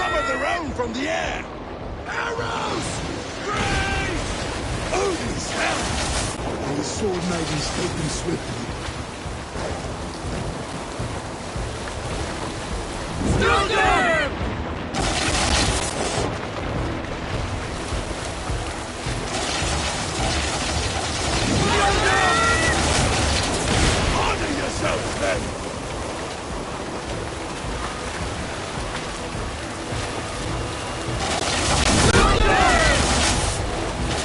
cover their own from the air! Arrows! Great! Odin's help! And the sword maidens take them swiftly. Still there! Honor yourselves, then!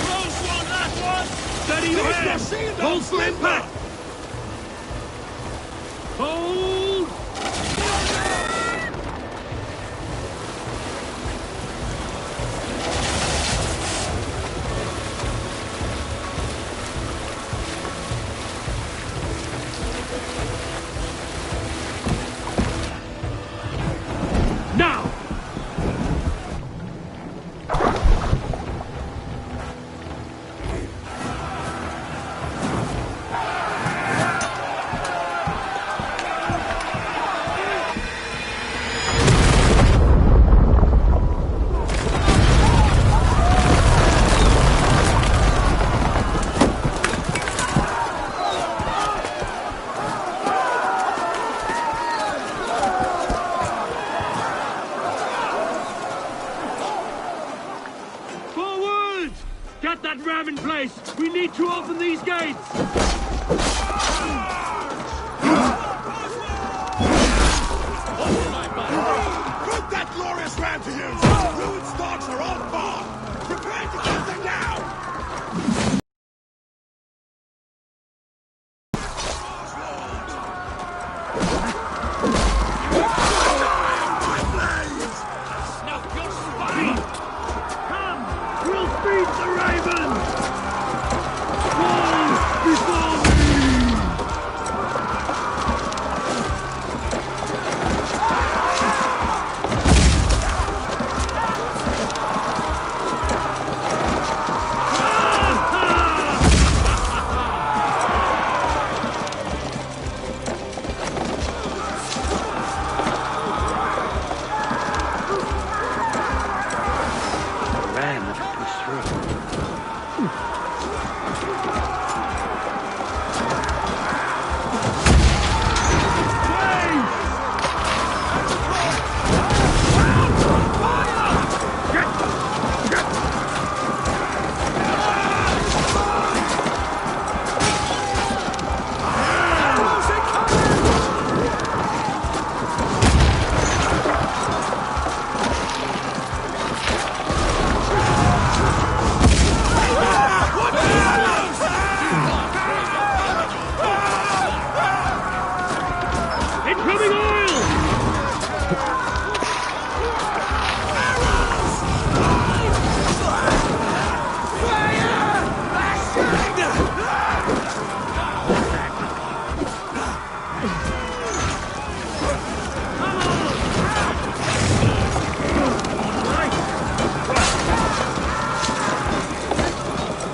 Close one, that one! Steady your hand! Hold for impact! Hold! Now! Forward! Get that ram in place! We need to open these gates! Put that glorious ram to use! Ruined stocks are on board! Prepare to get them down! Snuff your spine! Come! We'll feed the raven! Fall before me! Ram that could push through. Incoming oil!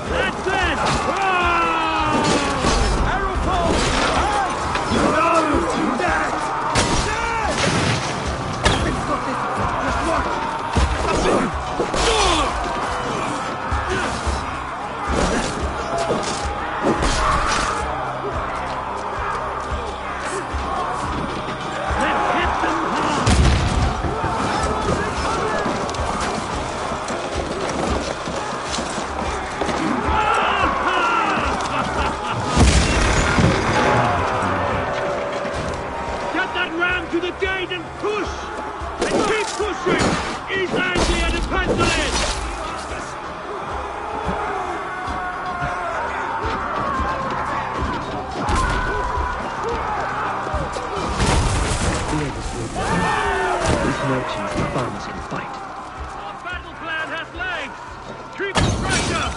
That's it! Arrow pole! Let's hit them hard! Get that ram to the gate and push! And keep pushing! East Anglia depends on it! These merchants and farmers can fight. Our battle plan has legs! Keep the pressure!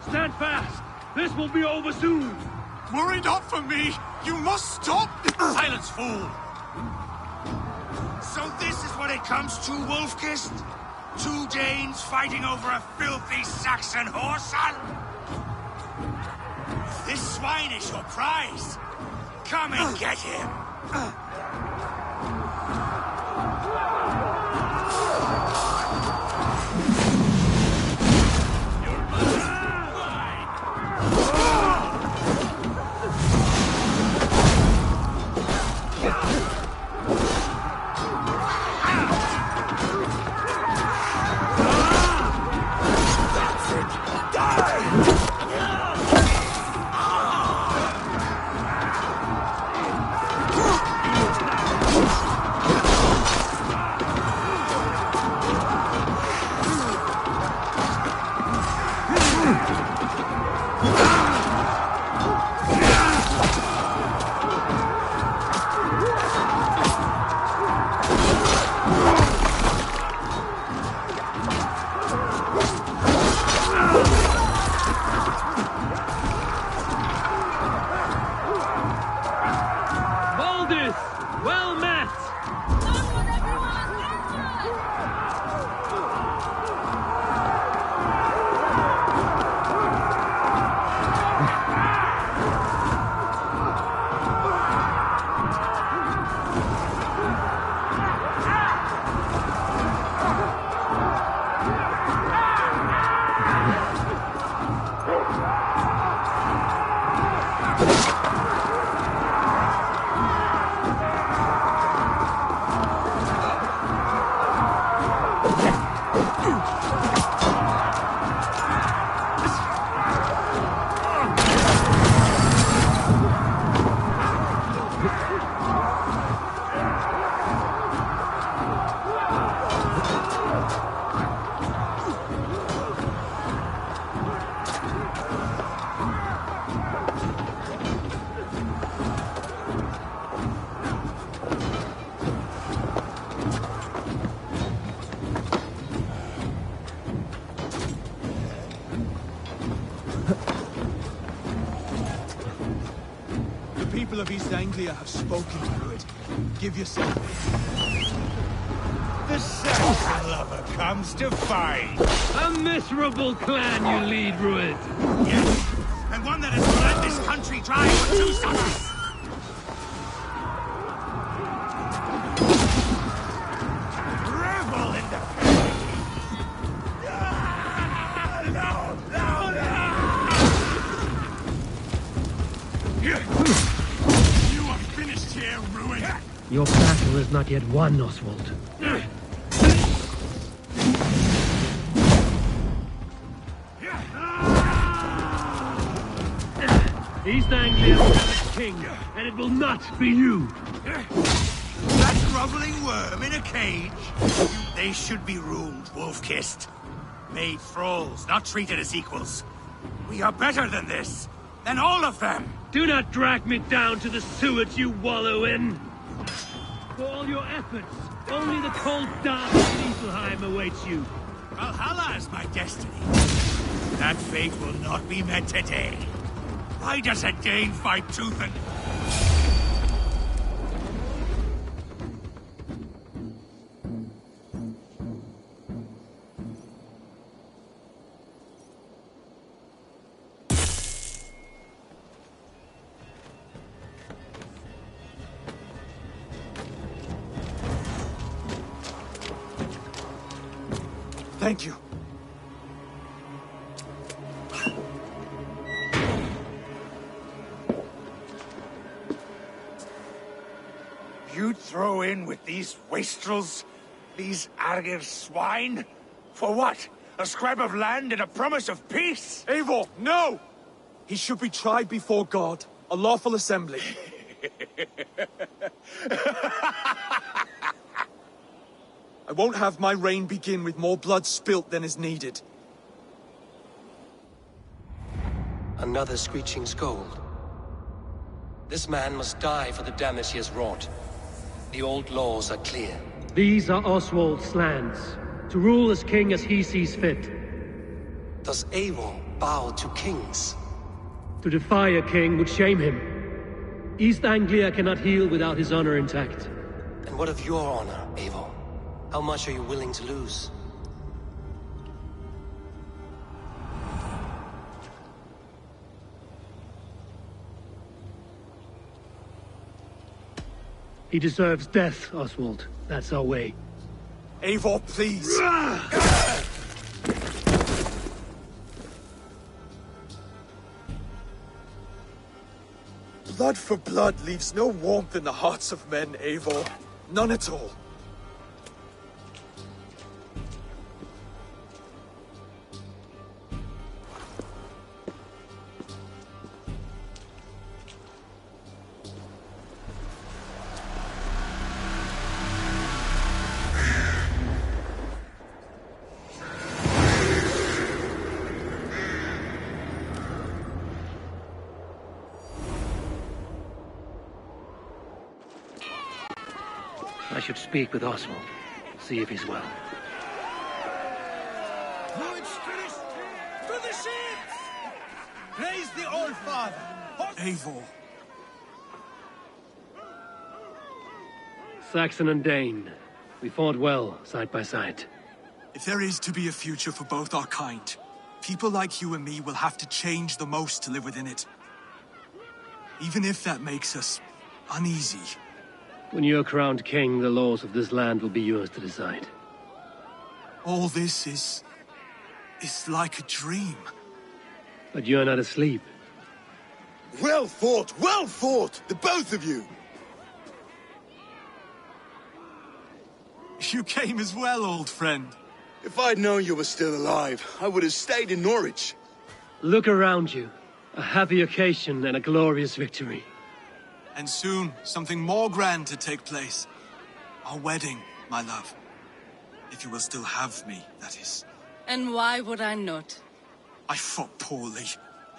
Stand fast! This will be over soon! Worry not for me! You must stop! Silence, fool! So this is what it comes to, Wolfkist? 2 Danes fighting over a filthy Saxon whoreson? This swine is your prize! Come and get him! Of East Anglia have spoken through it. Give yourself. The Saxon lover comes to fight. A miserable clan you lead, Rued. Yes, and one that has bled this country dry for 2 summers. has not yet won, Oswald. East Anglia will have a king, and it will not be you. That groveling worm in a cage? They should be ruled, wolf-kissed. Made thralls, not treated as equals. We are better than this. Than all of them. Do not drag me down to the sewage you wallow in. For all your efforts, only the cold dark of Niflheim awaits you. Valhalla is my destiny. That fate will not be met today. Why does a Dane fight tooth and... Thank you. You'd throw in with these wastrels? These Argir swine? For what? A scrap of land and a promise of peace? Eivor, no! He should be tried before God, a lawful assembly. I won't have my reign begin with more blood spilt than is needed. Another screeching scold. This man must die for the damage he has wrought. The old laws are clear. These are Oswald's lands, to rule as king as he sees fit. Does Eivor bow to kings? To defy a king would shame him. East Anglia cannot heal without his honor intact. And what of your honor, Eivor? How much are you willing to lose? He deserves death, Oswald. That's our way. Eivor, please. Blood for blood leaves no warmth in the hearts of men, Eivor. None at all. I should speak with Oswald, see if he's well. To the ships! Praise the Old Father! Eivor. Saxon and Dane, we fought well, side by side. If there is to be a future for both our kind, people like you and me will have to change the most to live within it. Even if that makes us uneasy. When you're crowned king, the laws of this land will be yours to decide. All this is like a dream. But you're not asleep. Well fought, the both of you! You came as well, old friend. If I'd known you were still alive, I would have stayed in Norwich. Look around you. A happy occasion and a glorious victory. And soon, something more grand to take place. Our wedding, my love. If you will still have me, that is. And why would I not? I fought poorly.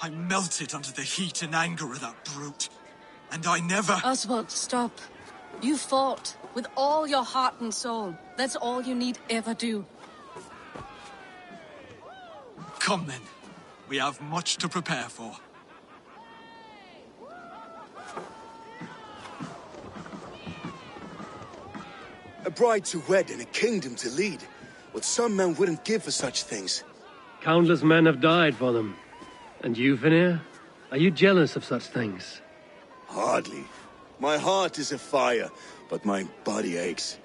I melted under the heat and anger of that brute. And I never... Oswald, stop. You fought with all your heart and soul. That's all you need ever do. Come then. We have much to prepare for. A bride to wed and a kingdom to lead. What some men wouldn't give for such things. Countless men have died for them. And you, Vanir? Are you jealous of such things? Hardly. My heart is afire, but my body aches.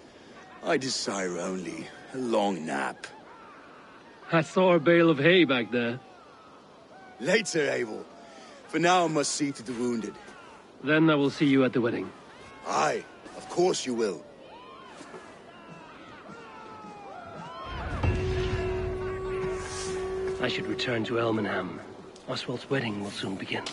I desire only a long nap. I saw a bale of hay back there. Later, Eivor. For now I must see to the wounded. Then I will see you at the wedding. Aye, of course you will. I should return to Elmenham. Oswald's wedding will soon begin.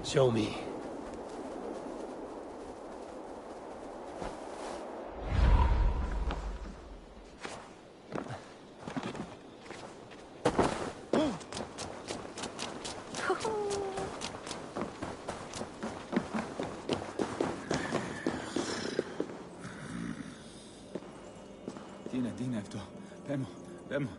Show me. Dina, esto. Vemos.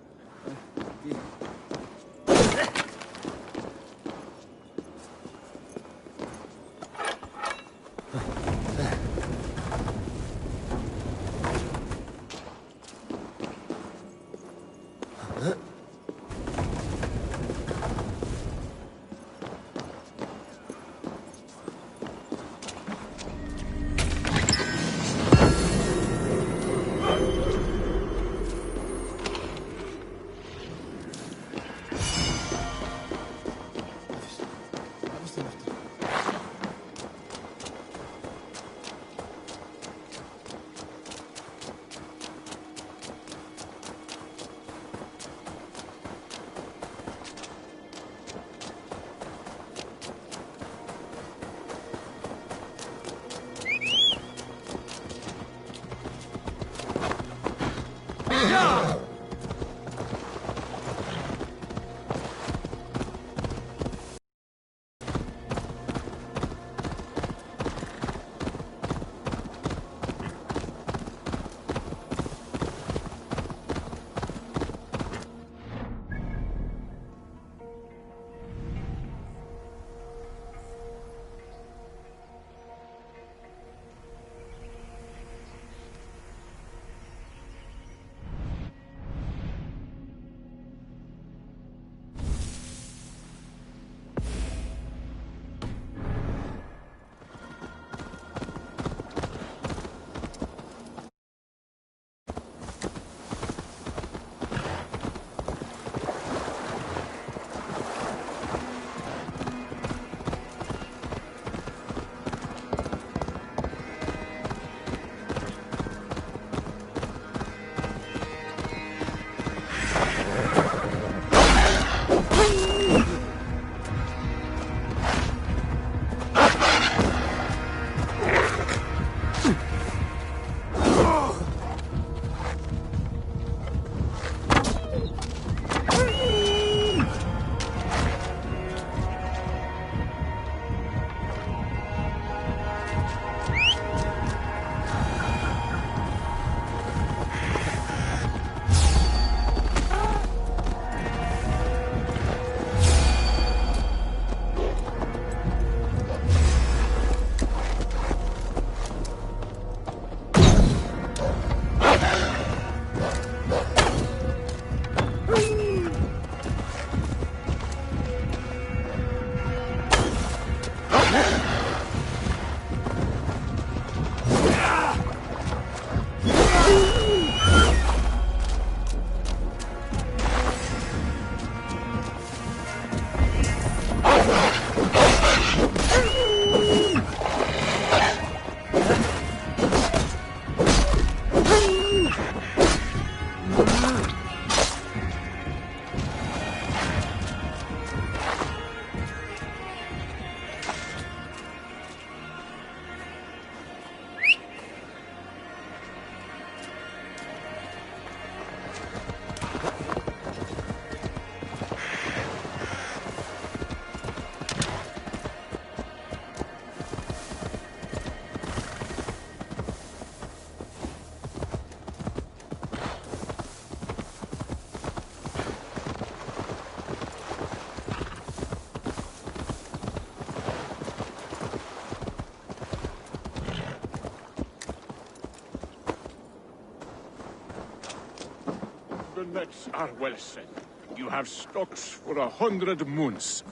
efforts are well said. You have stocks for 100 moons.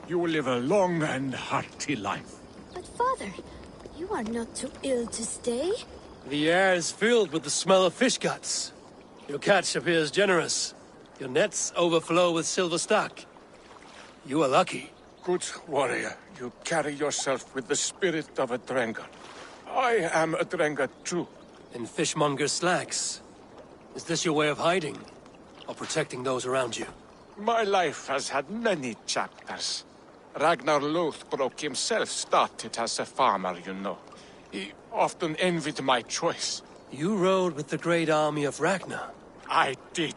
You will live a long and hearty life. But father, you are not too ill to stay. The air is filled with the smell of fish guts. Your catch appears generous. Your nets overflow with silver stock. You are lucky. Good warrior, you carry yourself with the spirit of a Drengar. I am a Drengar too. In fishmonger's slacks. Is this your way of hiding? Or protecting those around you? My life has had many chapters. Ragnar Lothbrok himself started as a farmer, you know. He often envied my choice. You rode with the great army of Ragnar. I did.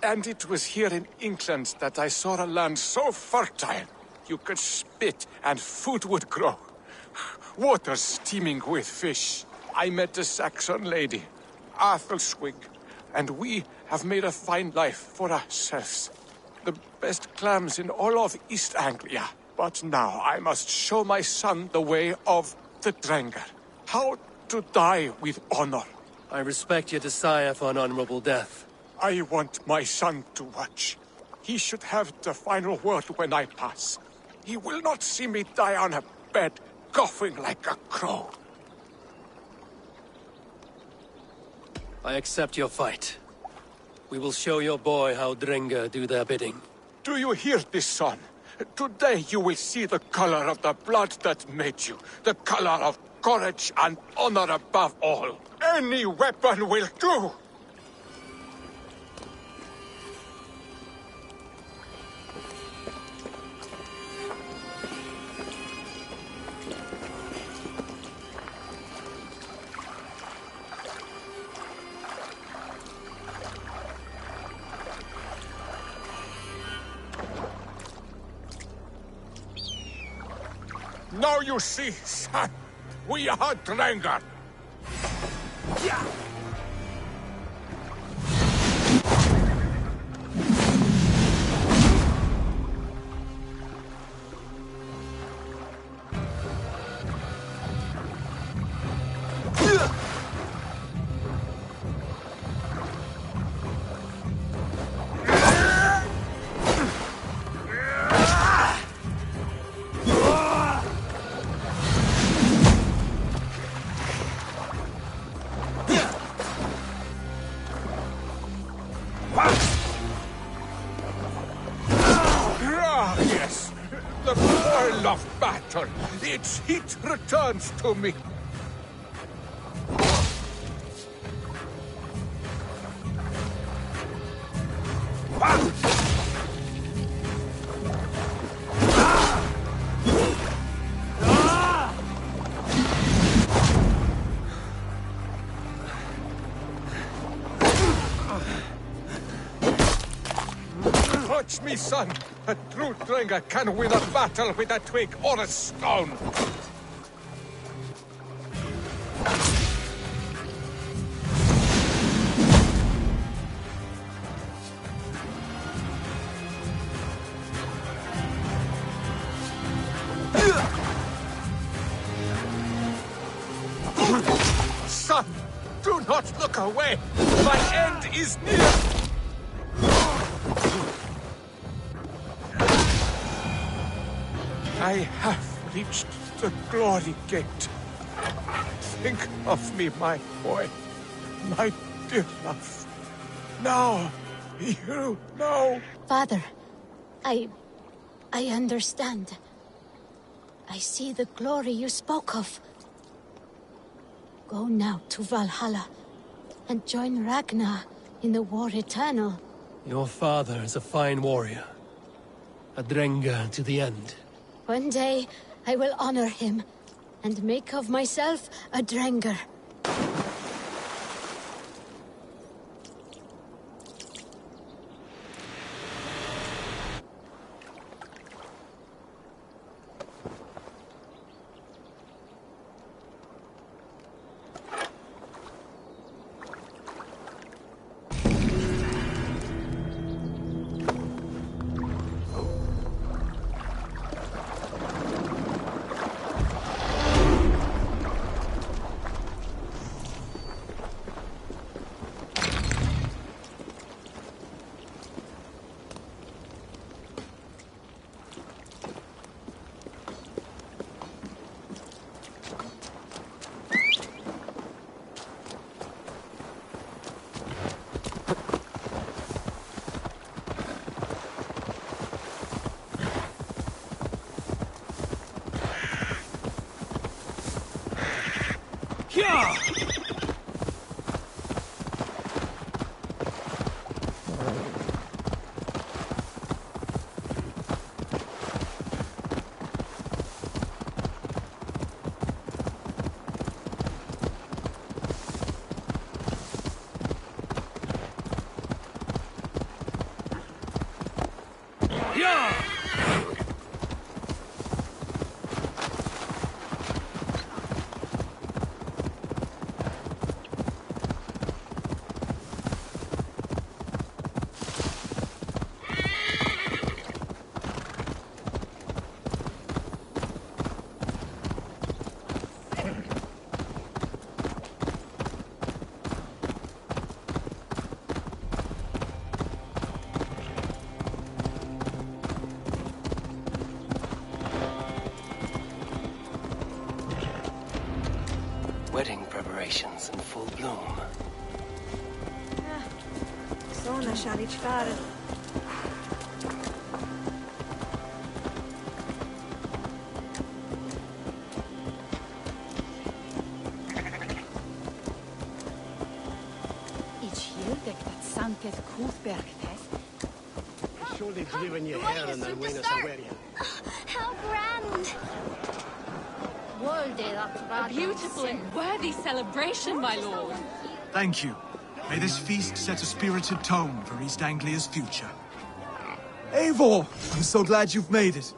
And it was here in England that I saw a land so fertile. You could spit and food would grow. Water steaming with fish. I met a Saxon lady, Athelswig, and we have made a fine life for ourselves. The best clams in all of East Anglia. But now I must show my son the way of the Drengar. How to die with honor. I respect your desire for an honorable death. I want my son to watch. He should have the final word when I pass. He will not see me die on a bed, coughing like a crow. I accept your fight. We will show your boy how Drengar do their bidding. Do you hear this, son? Today you will see the color of the blood that made you. The color of courage and honor above all. Any weapon will do! Now you see, son, we are Drengar. Yeah. Yes, the whirl of battle. Its heat returns to me. Watch me, son. A true Drengar can win a battle with a twig or a stone. Son, do not look away. My end is near. I have reached the glory gate. Think of me, my boy. My dear love. Now, you know. Father, I understand. I see the glory you spoke of. Go now to Valhalla and join Ragnar in the war eternal. Your father is a fine warrior. A Drengar to the end. One day, I will honor him and make of myself a Drengar. Wedding preparations in full bloom. Sona shall fare. Each year that Sanketh Kuthberg test. Surely driven your hair and then win us a wedding. How grand! A beautiful and worthy celebration, my lord. Thank you. May this feast set a spirited tone for East Anglia's future. Eivor! I'm so glad you've made it.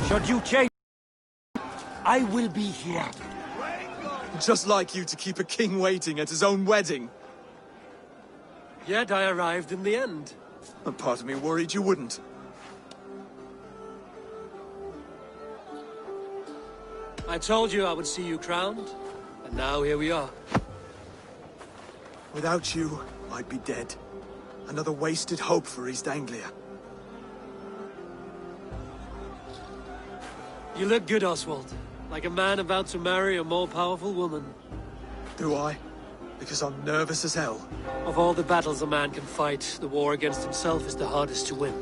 Should you change, I will be here. Just like you to keep a king waiting at his own wedding. Yet I arrived in the end. A part of me worried you wouldn't. I told you I would see you crowned, and now here we are. Without you, I'd be dead. Another wasted hope for East Anglia. You look good, Oswald. Like a man about to marry a more powerful woman. Do I? Because I'm nervous as hell. Of all the battles a man can fight, the war against himself is the hardest to win.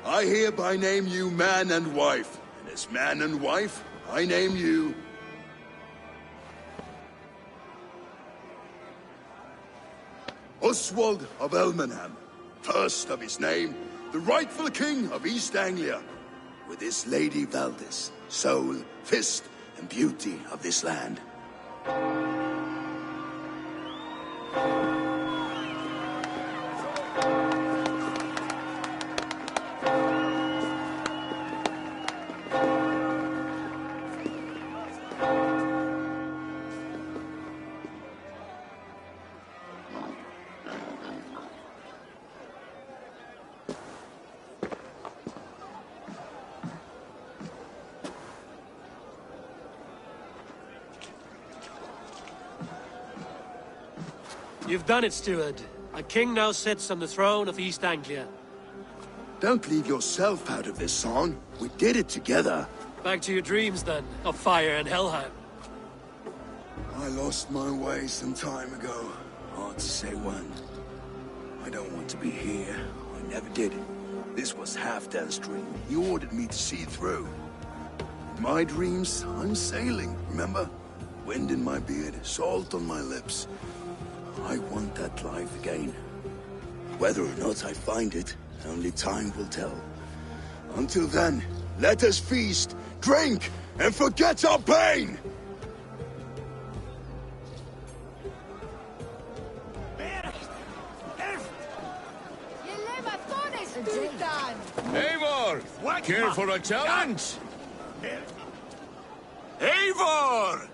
I hereby name you man and wife, and as man and wife, I name you... Oswald of Elmenham, first of his name, the rightful king of East Anglia, with this Lady Valdis, soul, fist, and beauty of this land. You've done it, steward. A king now sits on the throne of East Anglia. Don't leave yourself out of this, son. We did it together. Back to your dreams, then, of fire and Helheim. I lost my way some time ago. Hard to say when. I don't want to be here. I never did. This was Halfdan's dream. He ordered me to see through. In my dreams, I'm sailing, remember? Wind in my beard, salt on my lips. I want that life again. Whether or not I find it, only time will tell. Until then, let us feast, drink, and forget our pain! Eivor! Care for a challenge? Eivor!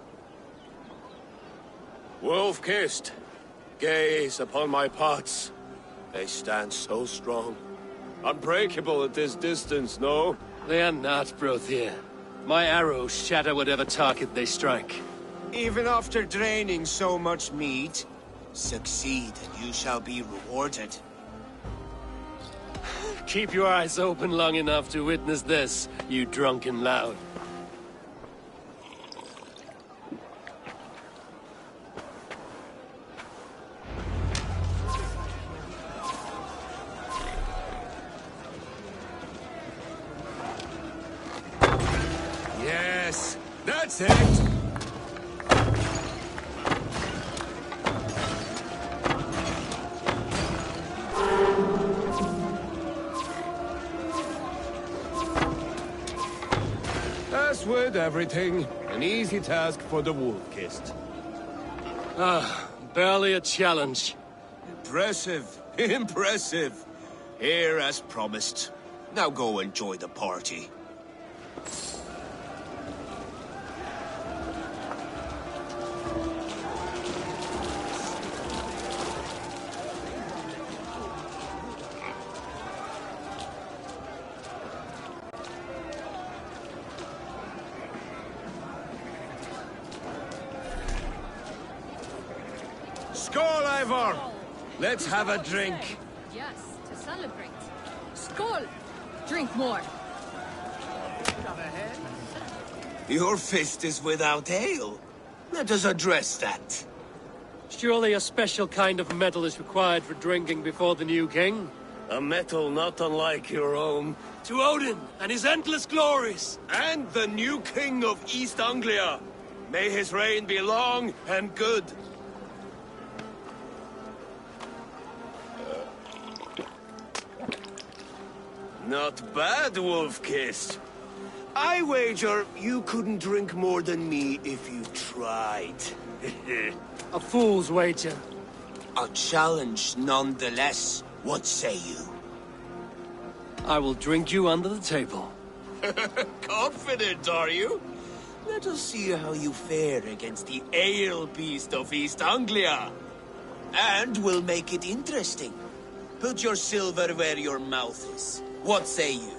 Wolf-kissed, gaze upon my parts. They stand so strong. Unbreakable at this distance, no? They are not, Brothier. My arrows shatter whatever target they strike. Even after draining so much meat, succeed and you shall be rewarded. Keep your eyes open long enough to witness this, you drunken lout. Yes, that's it! As with everything, an easy task for the wolf-kissed. Barely a challenge. Impressive, impressive. Here as promised. Now go enjoy the party. Skål, Eivor! Let's have a drink. Yes, to celebrate. Skål! Drink more. Your fist is without ale. Let us address that. Surely a special kind of metal is required for drinking before the new king? A metal not unlike your own. To Odin and his endless glories! And the new king of East Anglia. May his reign be long and good. Not bad, Wolf-kissed. I wager you couldn't drink more than me if you tried. A fool's wager. A challenge nonetheless. What say you? I will drink you under the table. Confident, are you? Let us see how you fare against the ale beast of East Anglia. And we'll make it interesting. Put your silver where your mouth is. What say you?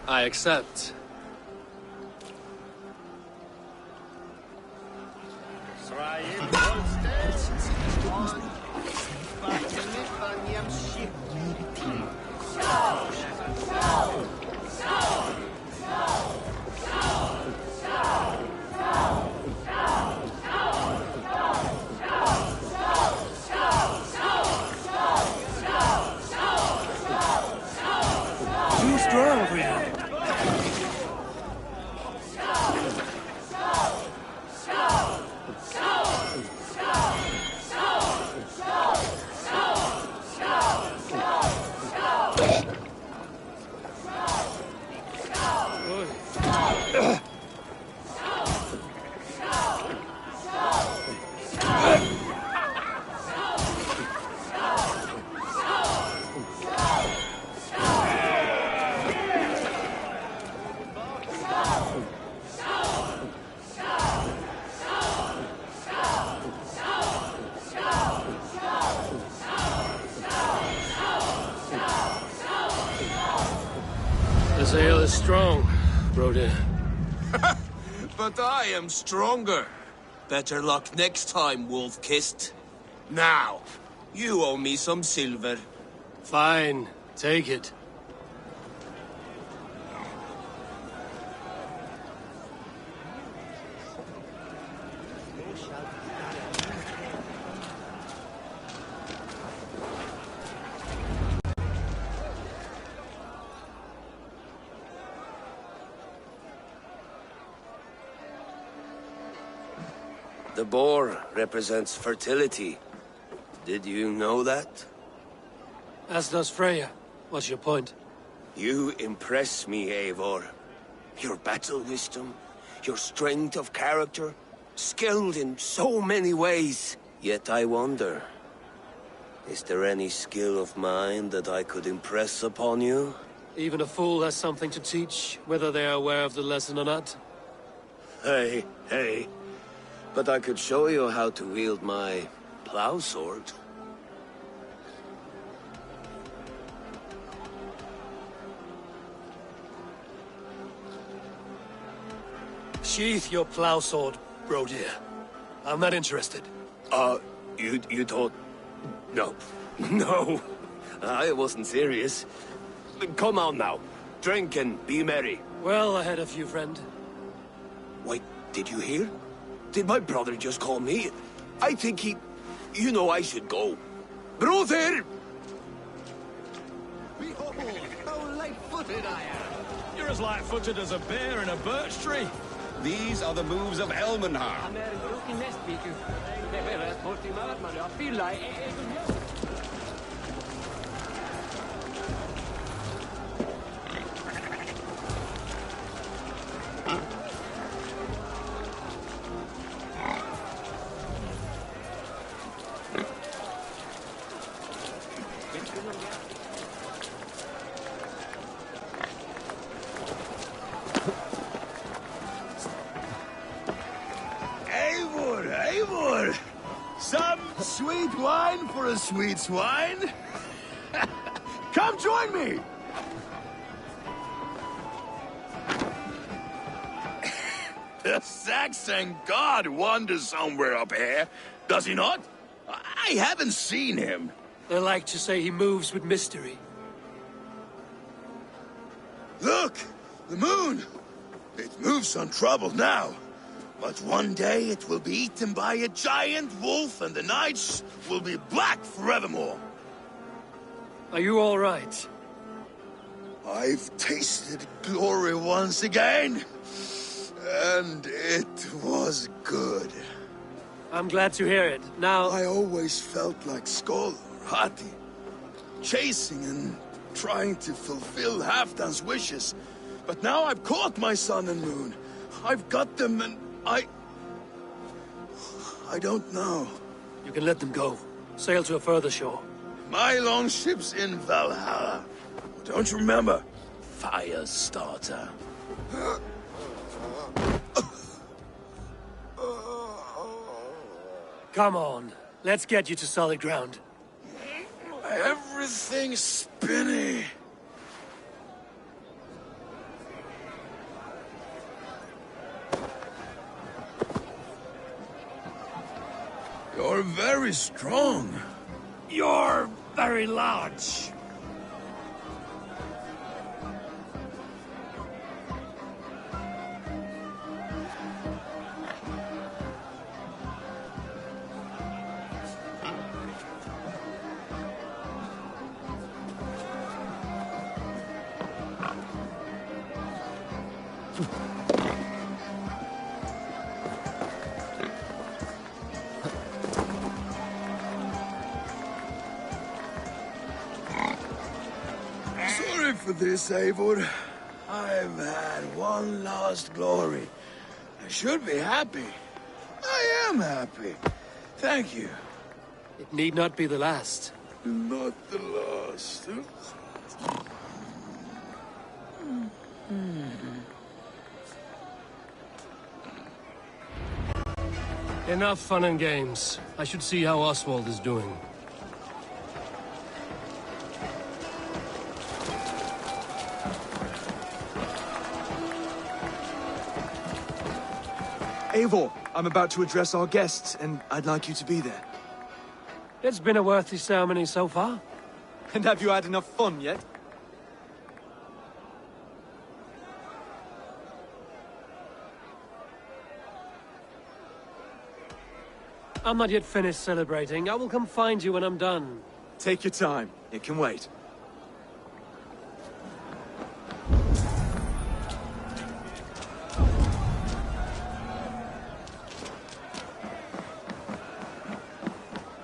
I accept. Too strong for you. This ale is strong, Broder. But I am stronger. Better luck next time, Wolf-Kissed. Now, you owe me some silver. Fine, take it. The boar represents fertility. Did you know that? As does Freya. What's your point? You impress me, Eivor. Your battle wisdom, your strength of character, skilled in so many ways. Yet I wonder, is there any skill of mine that I could impress upon you? Even a fool has something to teach, whether they are aware of the lesson or not. Hey. But I could show you how to wield my plow sword. Sheath your plow sword, bro dear. I'm not interested. You thought... No. No. I wasn't serious. Come on now. Drink and be merry. Well, I had a few, friend. Wait, did you hear? Did my brother just call me? I think he... You know I should go. Brother! Behold, how light-footed I am! You're as light-footed as a bear in a birch tree. These are the moves of Elmenhar. Eivor! Some sweet wine for a sweet swine? Come join me! The Saxon god wanders somewhere up here, does he not? I haven't seen him. They like to say he moves with mystery. Look! The moon! It moves untroubled now. But one day it will be eaten by a giant wolf and the nights will be black forevermore. Are you all right? I've tasted glory once again. And it was good. I'm glad to hear it. Now... I always felt like Skoll or Hati. Chasing and trying to fulfill Halfdan's wishes. But now I've caught my sun and moon. I've got them and I don't know. You can let them go. Sail to a further shore. My longship's in Valhalla. Don't you remember? Fire starter. Come on. Let's get you to solid ground. Everything's spinny. You're very strong. You're very large. Sorry for this, Eivor. I've had one last glory. I should be happy. I am happy. Thank you. It need not be the last. Not the last. Enough fun and games. I should see how Oswald is doing. Eivor, I'm about to address our guests, and I'd like you to be there. It's been a worthy ceremony so far. And have you had enough fun yet? I'm not yet finished celebrating. I will come find you when I'm done. Take your time. It can wait.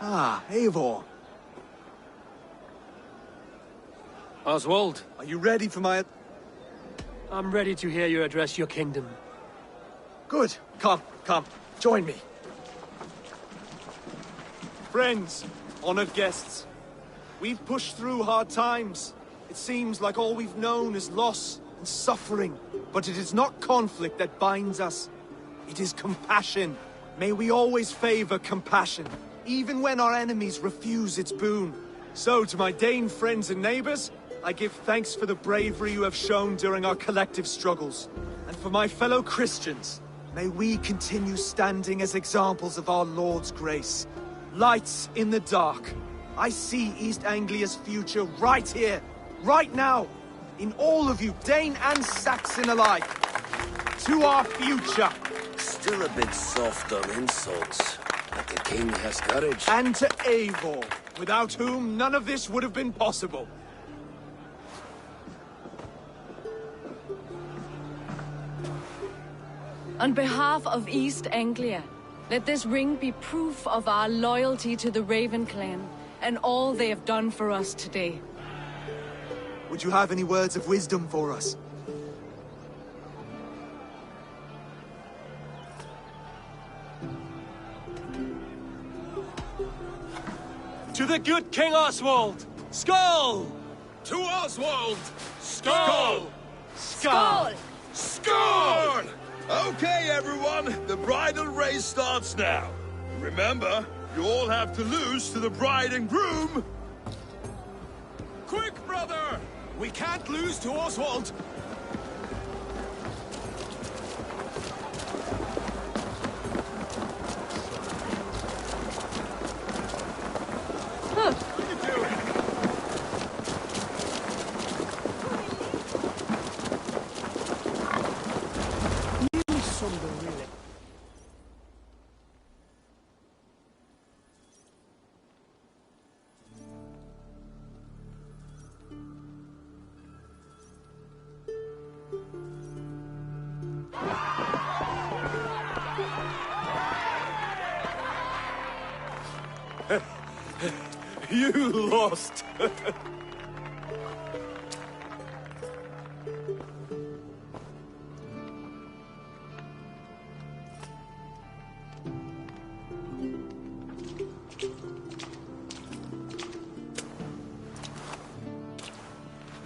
Ah, Eivor. Oswald. Are you ready for my... I'm ready to hear you address your kingdom. Good. Come. Join me. Friends, honored guests, we've pushed through hard times. It seems like all we've known is loss and suffering, but it is not conflict that binds us. It is compassion. May we always favor compassion, even when our enemies refuse its boon. So, to my Dane friends and neighbors, I give thanks for the bravery you have shown during our collective struggles. And for my fellow Christians, may we continue standing as examples of our Lord's grace. Lights in the dark. I see East Anglia's future right here, right now, in all of you, Dane and Saxon alike. To our future. Still a bit soft on insults, but the king has courage. And to Eivor, without whom none of this would have been possible. On behalf of East Anglia, let this ring be proof of our loyalty to the Raven clan and all they have done for us today. Would you have any words of wisdom for us? To the good King Oswald! Skull! To Oswald! Skull! Skull! Skull! Okay, everyone, the bridal race starts now. Remember, you all have to lose to the bride and groom. Quick, brother! We can't lose to Oswald! Huh. What are you doing? You lost!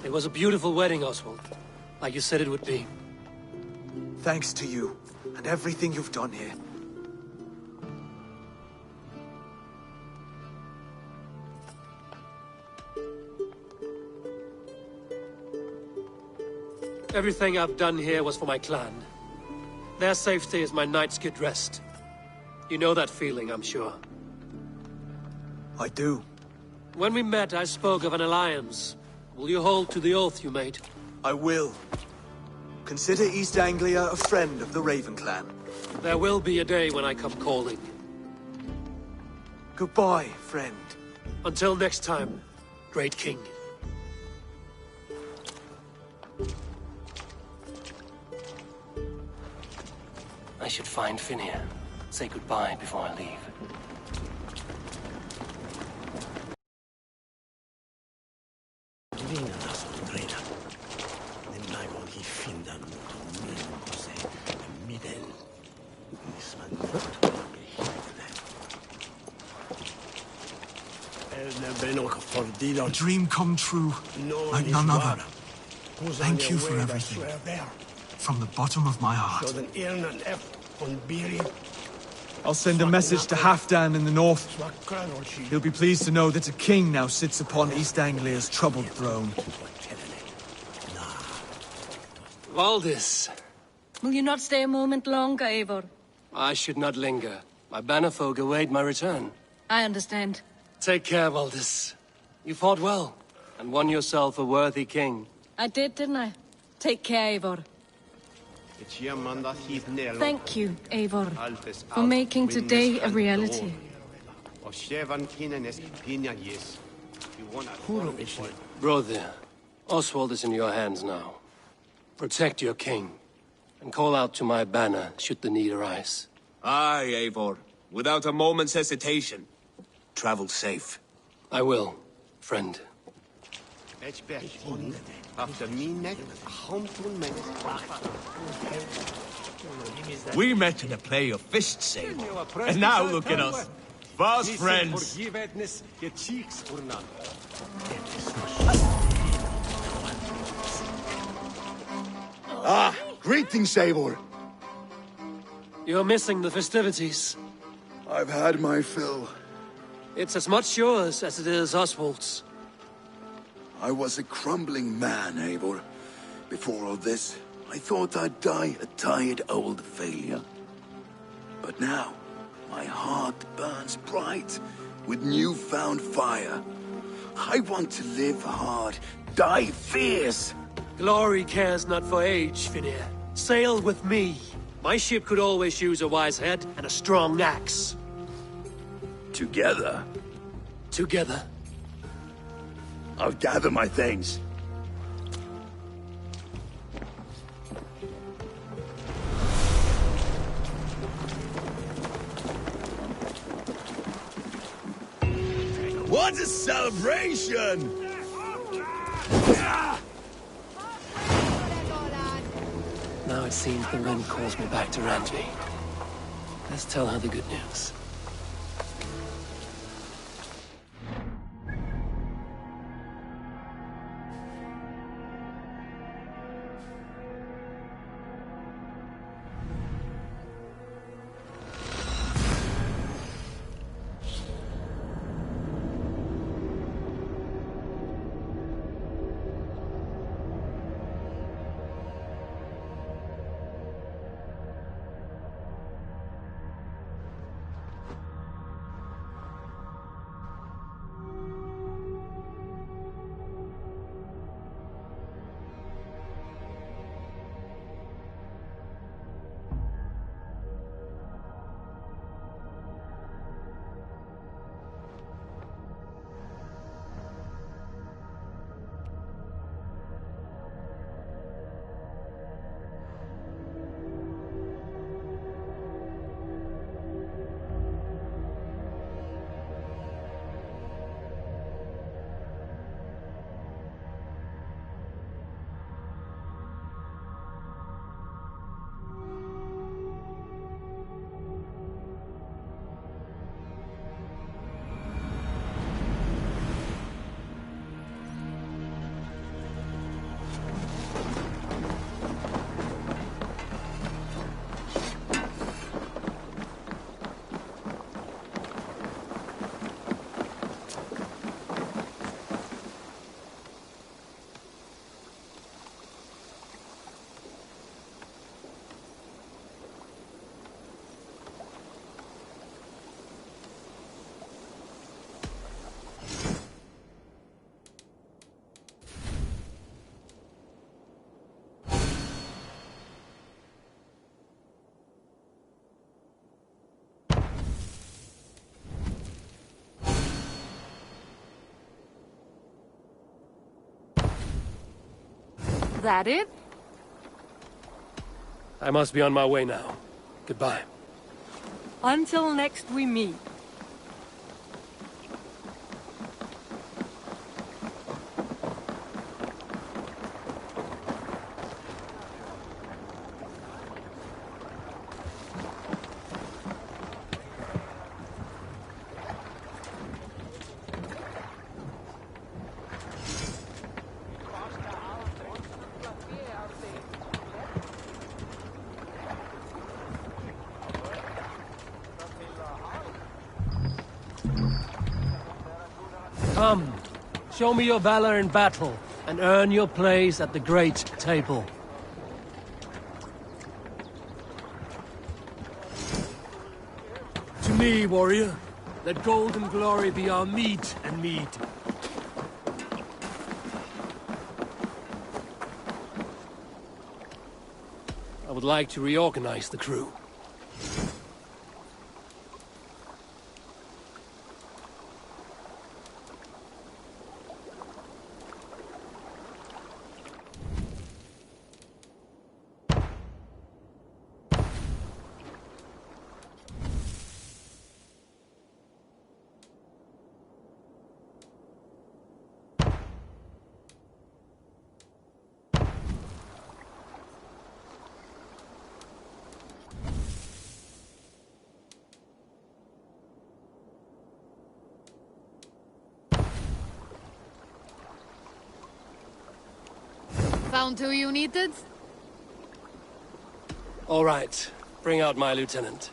It was a beautiful wedding, Oswald. Like you said it would be. Thanks to you, and everything you've done here. Everything I've done here was for my clan. Their safety is my night's good rest. You know that feeling, I'm sure. I do. When we met, I spoke of an alliance. Will you hold to the oath you made? I will. Consider East Anglia a friend of the Raven clan. There will be a day when I come calling. Goodbye, friend. Until next time, Great King. I should find Finir. Say goodbye before I leave. A dream come true, like none other. Thank you for everything. From the bottom of my heart. I'll send a message to Halfdan in the north. He'll be pleased to know that a king now sits upon East Anglia's troubled throne. Valdis. Will you not stay a moment longer, Eivor? I should not linger. My bannerfolk await my return. I understand. Take care, Valdis. You fought well, and won yourself a worthy king. I did, didn't I? Take care, Eivor. Thank you, Eivor, for making today a reality. Brother, Oswald is in your hands now. Protect your king, and call out to my banner should the need arise. Aye, Eivor. Without a moment's hesitation. Travel safe. I will, friend. We met in a play of fist saber, and now look at us. Fast friends. Ah, greetings, Eivor. You're missing the festivities. I've had my fill. It's as much yours as it is Oswald's. I was a crumbling man, Eivor. Before all this, I thought I'd die a tired old failure. But now, my heart burns bright with newfound fire. I want to live hard, die fierce. Glory cares not for age, Finir. Sail with me. My ship could always use a wise head and a strong axe. Together? Together. I'll gather my things. What a celebration! Now it seems the wind calls me back to Randvi. Let's tell her the good news. That it? I must be on my way now. Goodbye. Until next we meet. Come, show me your valor in battle, and earn your place at the great table. me, warrior. Let gold and glory be our meat and mead. I would like to reorganize the crew. Found who you needed? All right. Bring out my lieutenant.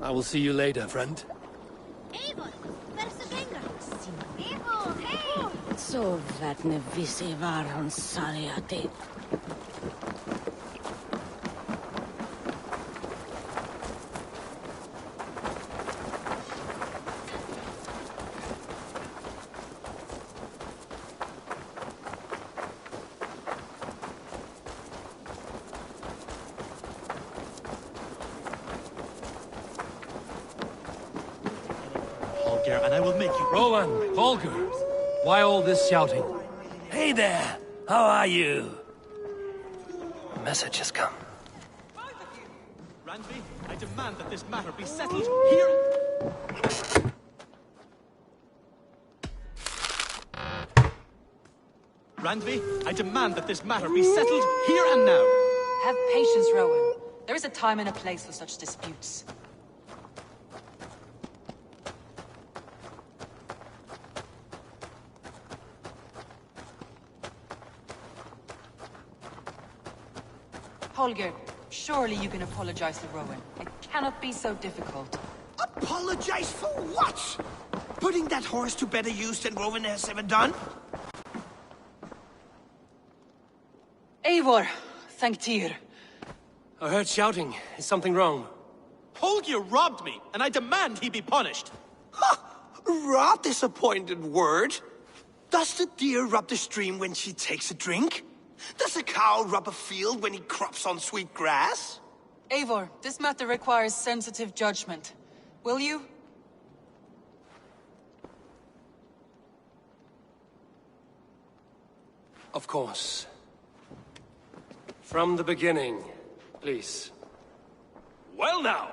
I will see you later, friend. So vatne visi var hon saliati. And I will make you... Rowan, Holger, why all this shouting? Hey there! How are you? A message has come. Randvi, I demand that this matter be settled here... Randvi, I demand that this matter be settled here and now. Have patience, Rowan. There is a time and a place for such disputes. Holger, surely you can apologize to Rowan. It cannot be so difficult. Apologize for what? Putting that horse to better use than Rowan has ever done? Eivor, thank Tyr. I heard shouting. Is something wrong? Holger robbed me, and I demand he be punished. Ha! Rot disappointed word. Does the deer rub the stream when she takes a drink? Does a cow rub a field when he crops on sweet grass? Eivor, this matter requires sensitive judgment. Will you? Of course. From the beginning, please. Well now,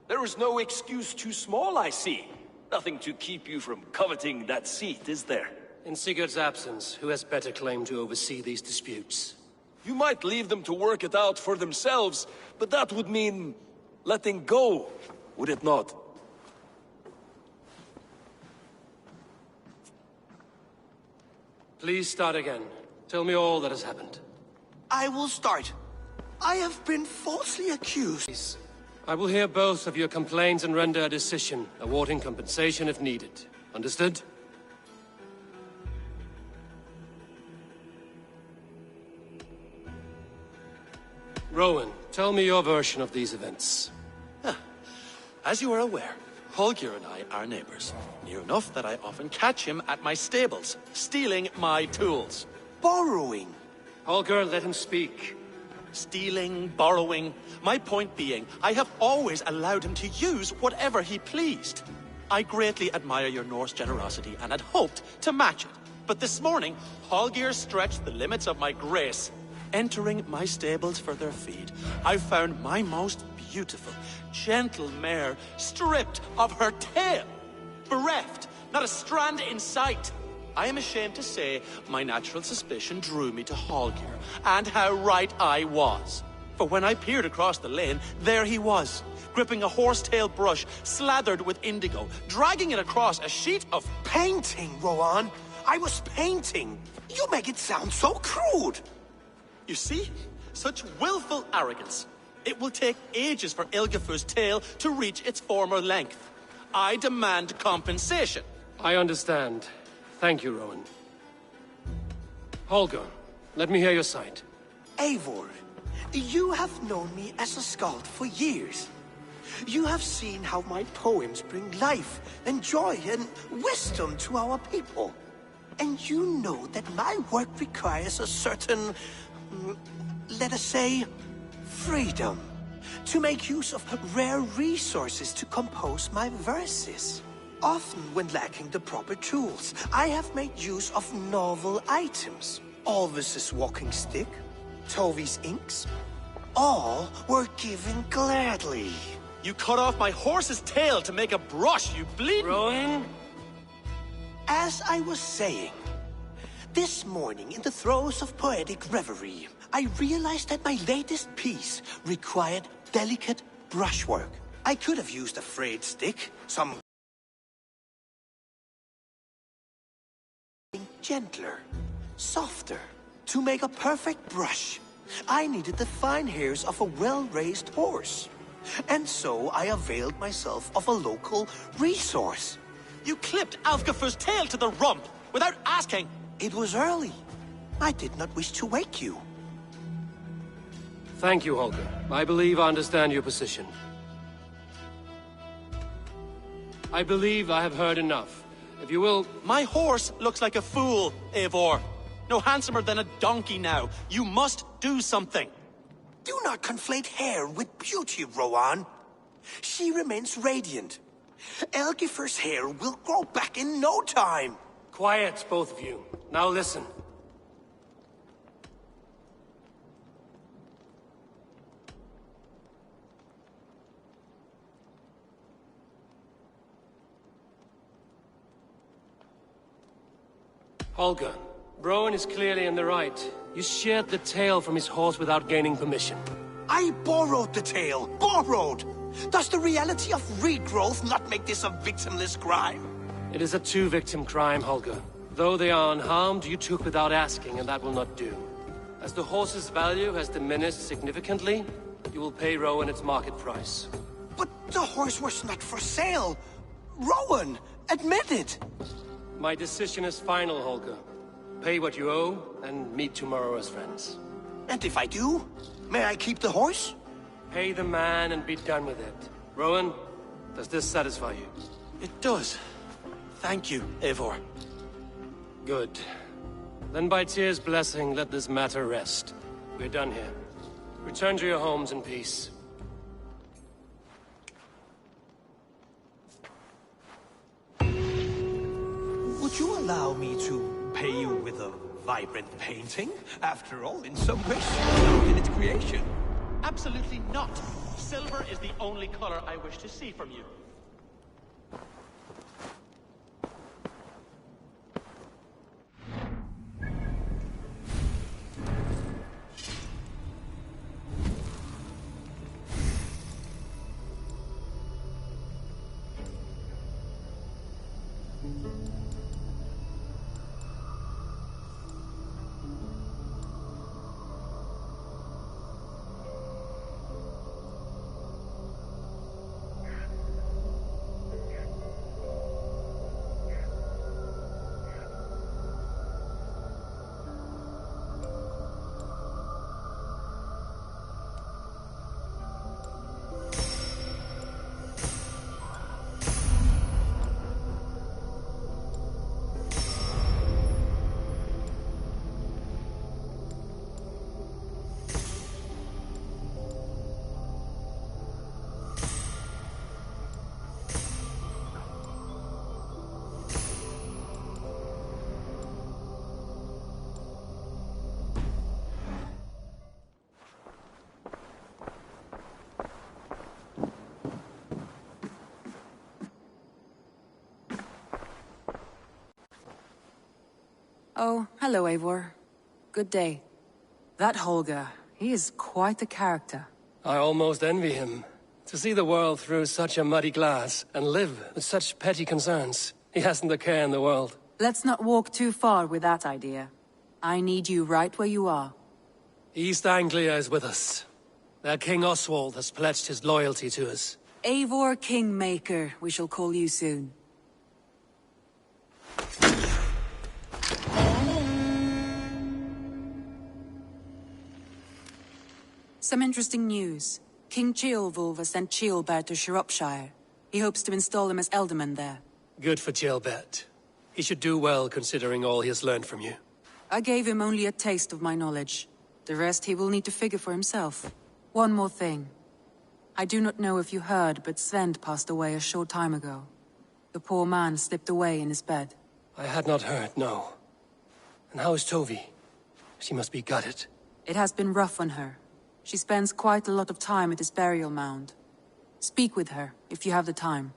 there is no excuse too small, I see. Nothing to keep you from coveting that seat, is there? In Sigurd's absence, who has better claim to oversee these disputes? You might leave them to work it out for themselves, but that would mean letting go, would it not? Please start again. Tell me all that has happened. I will start. I have been falsely accused. Please. I will hear both of your complaints and render a decision, awarding compensation if needed. Understood? Rowan, tell me your version of these events. As you are aware, Holger and I are neighbors. Near enough that I often catch him at my stables, stealing my tools. Borrowing. Holger, let him speak. Stealing, borrowing. My point being, I have always allowed him to use whatever he pleased. I greatly admire your Norse generosity and had hoped to match it. But this morning, Holger stretched the limits of my grace. Entering my stables for their feed, I found my most beautiful, gentle mare stripped of her tail. Bereft, not a strand in sight. I am ashamed to say my natural suspicion drew me to Hallgeir, and how right I was. For when I peered across the lane, there he was, gripping a horsetail brush slathered with indigo, dragging it across a sheet of... Painting, Rowan! I was painting! You make it sound so crude! You see? Such willful arrogance. It will take ages for Ilgafur's tail to reach its former length. I demand compensation. I understand. Thank you, Rowan. Holger, let me hear your side. Eivor, you have known me as a skald for years. You have seen how my poems bring life and joy and wisdom to our people. And you know that my work requires a certain, let us say, freedom. To make use of rare resources to compose my verses. Often when lacking the proper tools, I have made use of novel items. Alvis's walking stick, Tovi's inks, all were given gladly. You cut off my horse's tail to make a brush, you bleeding... Rowan? As I was saying, this morning in the throes of poetic reverie, I realized that my latest piece required delicate brushwork. I could have used a frayed stick, some... gentler, softer. To make a perfect brush, I needed the fine hairs of a well-raised horse. And so I availed myself of a local resource. You clipped Alfgafur's tail to the rump, without asking. It was early. I did not wish to wake you. Thank you, Holger. I believe I understand your position. I believe I have heard enough. If you will... My horse looks like a fool, Eivor. No handsomer than a donkey now. You must do something. Do not conflate hair with beauty, Rowan. She remains radiant. Elgifur's hair will grow back in no time. Quiet, both of you. Now listen. Holger, Rowan is clearly in the right. You sheared the tail from his horse without gaining permission. I borrowed the tail. Borrowed! Does the reality of regrowth not make this a victimless crime? It is a two-victim crime, Holger. Though they are unharmed, you took without asking, and that will not do. As the horse's value has diminished significantly, you will pay Rowan its market price. But the horse was not for sale. Rowan, admit it. My decision is final, Holger. Pay what you owe, and meet tomorrow as friends. And if I do, may I keep the horse? Pay the man and be done with it. Rowan, does this satisfy you? It does. Thank you, Eivor. Good. Then by Tyr's blessing, let this matter rest. We're done here. Return to your homes in peace. Would you allow me to pay you with a vibrant painting? After all, in some ways, in its creation. Absolutely not. Silver is the only color I wish to see from you. Oh, hello, Eivor. Good day. That Holger, he is quite the character. I almost envy him. To see the world through such a muddy glass, and live with such petty concerns. He hasn't a care in the world. Let's not walk too far with that idea. I need you right where you are. East Anglia is with us. Their King Oswald has pledged his loyalty to us. Eivor Kingmaker, we shall call you soon. Some interesting news. King Ceolwulf has sent Ceolbert to Shropshire. He hopes to install him as Ealdorman there. Good for Ceolbert. He should do well considering all he has learned from you. I gave him only a taste of my knowledge. The rest he will need to figure for himself. One more thing. I do not know if you heard, but Sven passed away a short time ago. The poor man slipped away in his bed. I had not heard, no. And how is Tovi? She must be gutted. It has been rough on her. She spends quite a lot of time at his burial mound. Speak with her, if you have the time.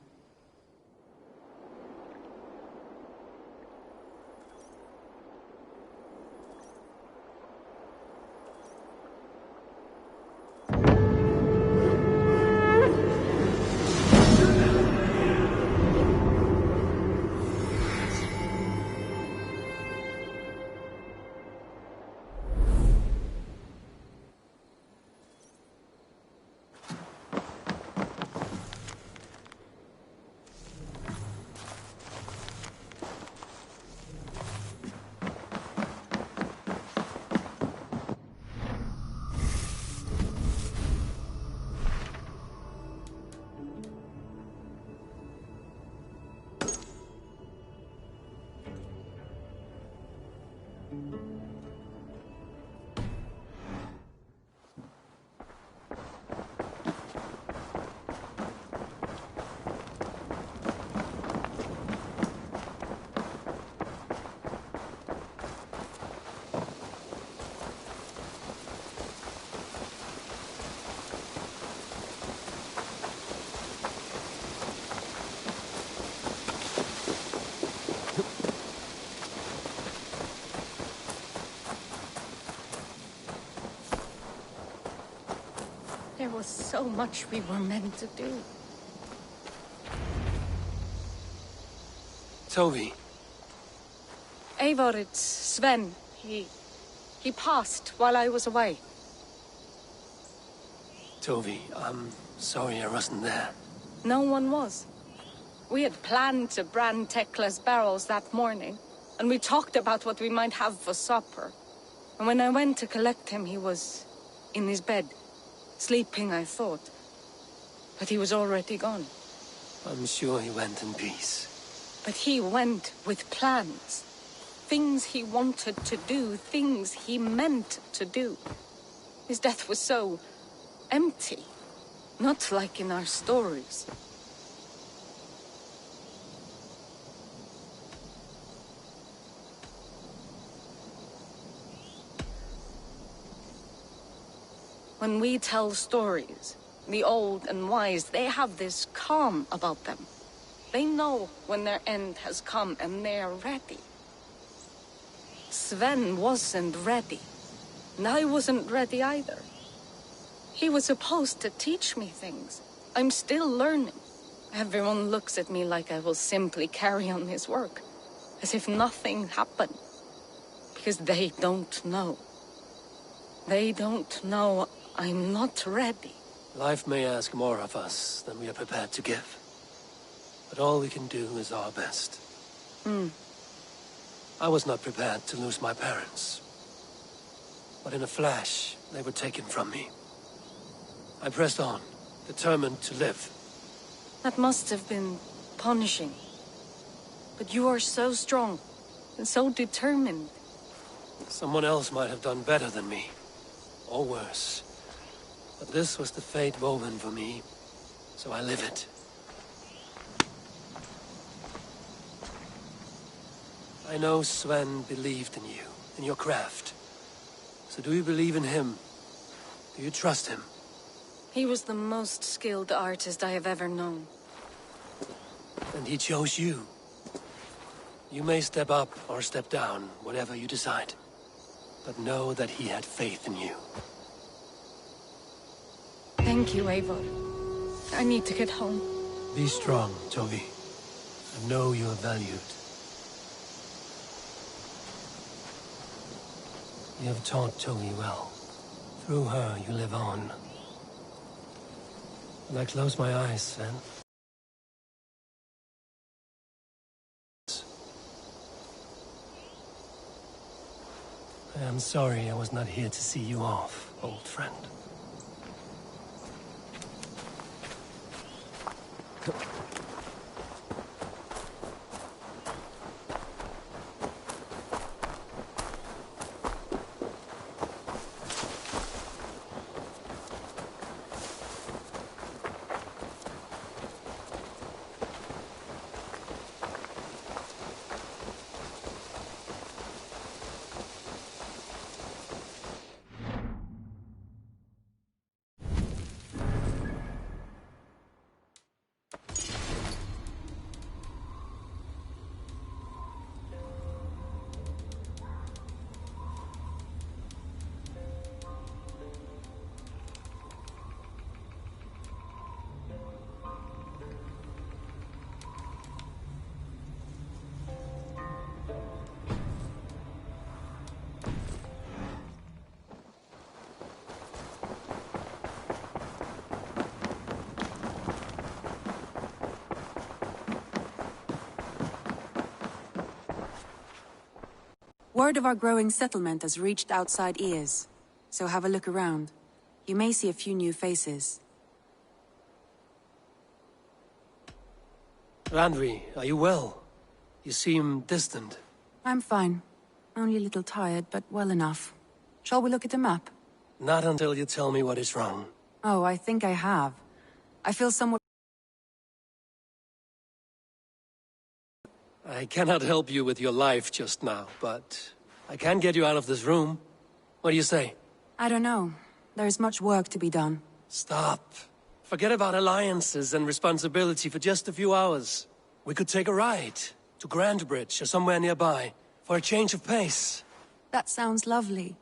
There was so much we were meant to do. Tovi. Eivor, it's Sven. He passed while I was away. Tovi, I'm sorry I wasn't there. No one was. We had planned to brand Tekla's barrels that morning, and we talked about what we might have for supper. And when I went to collect him, he was in his bed. Sleeping, I thought. But he was already gone. I'm sure he went in peace. But he went with plans. Things he wanted to do, things he meant to do. His death was so empty. Not like in our stories. When we tell stories, the old and wise, they have this calm about them. They know when their end has come and they are ready. Sven wasn't ready, and I wasn't ready either. He was supposed to teach me things. I'm still learning. Everyone looks at me like I will simply carry on his work, as if nothing happened. Because they don't know. They don't know I'm not ready. Life may ask more of us than we are prepared to give. But all we can do is our best. I was not prepared to lose my parents. But in a flash, they were taken from me. I pressed on, determined to live. That must have been punishing. But you are so strong, and so determined. Someone else might have done better than me. Or worse. But this was the fate woven for me, so I live it. I know Sven believed in you, in your craft. So do you believe in him? Do you trust him? He was the most skilled artist I have ever known. And he chose you. You may step up or step down, whatever you decide. But know that he had faith in you. Thank you, Eivor. I need to get home. Be strong, Tovi. And know you are valued. You have taught Tovi well. Through her, you live on. When I close my eyes, Sven, I am sorry I was not here to see you off, old friend. Word of our growing settlement has reached outside ears, so have a look around. You may see a few new faces. Randvi, are you well? You seem distant. I'm fine. Only a little tired, but well enough. Shall we look at the map? Not until you tell me what is wrong. Oh, I think I have. I feel somewhat... I cannot help you with your life just now, but I can get you out of this room. What do you say? I don't know. There is much work to be done. Stop. Forget about alliances and responsibility for just a few hours. We could take a ride to Grandbridge or somewhere nearby for a change of pace. That sounds lovely.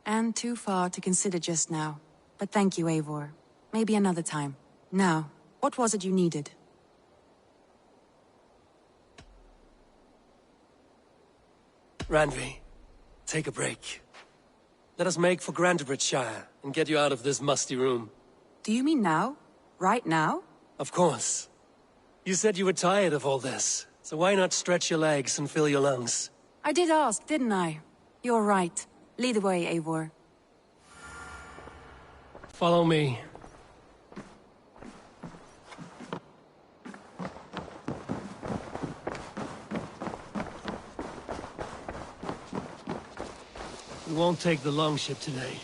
And too far to consider just now. But thank you, Eivor. Maybe another time. Now, what was it you needed? Randvi, take a break. Let us make for Grandbridgeshire and get you out of this musty room. Do you mean now? Right now? Of course. You said you were tired of all this, so why not stretch your legs and fill your lungs? I did ask, didn't I? You're right. Lead the way, Eivor. Follow me. We won't take the longship today.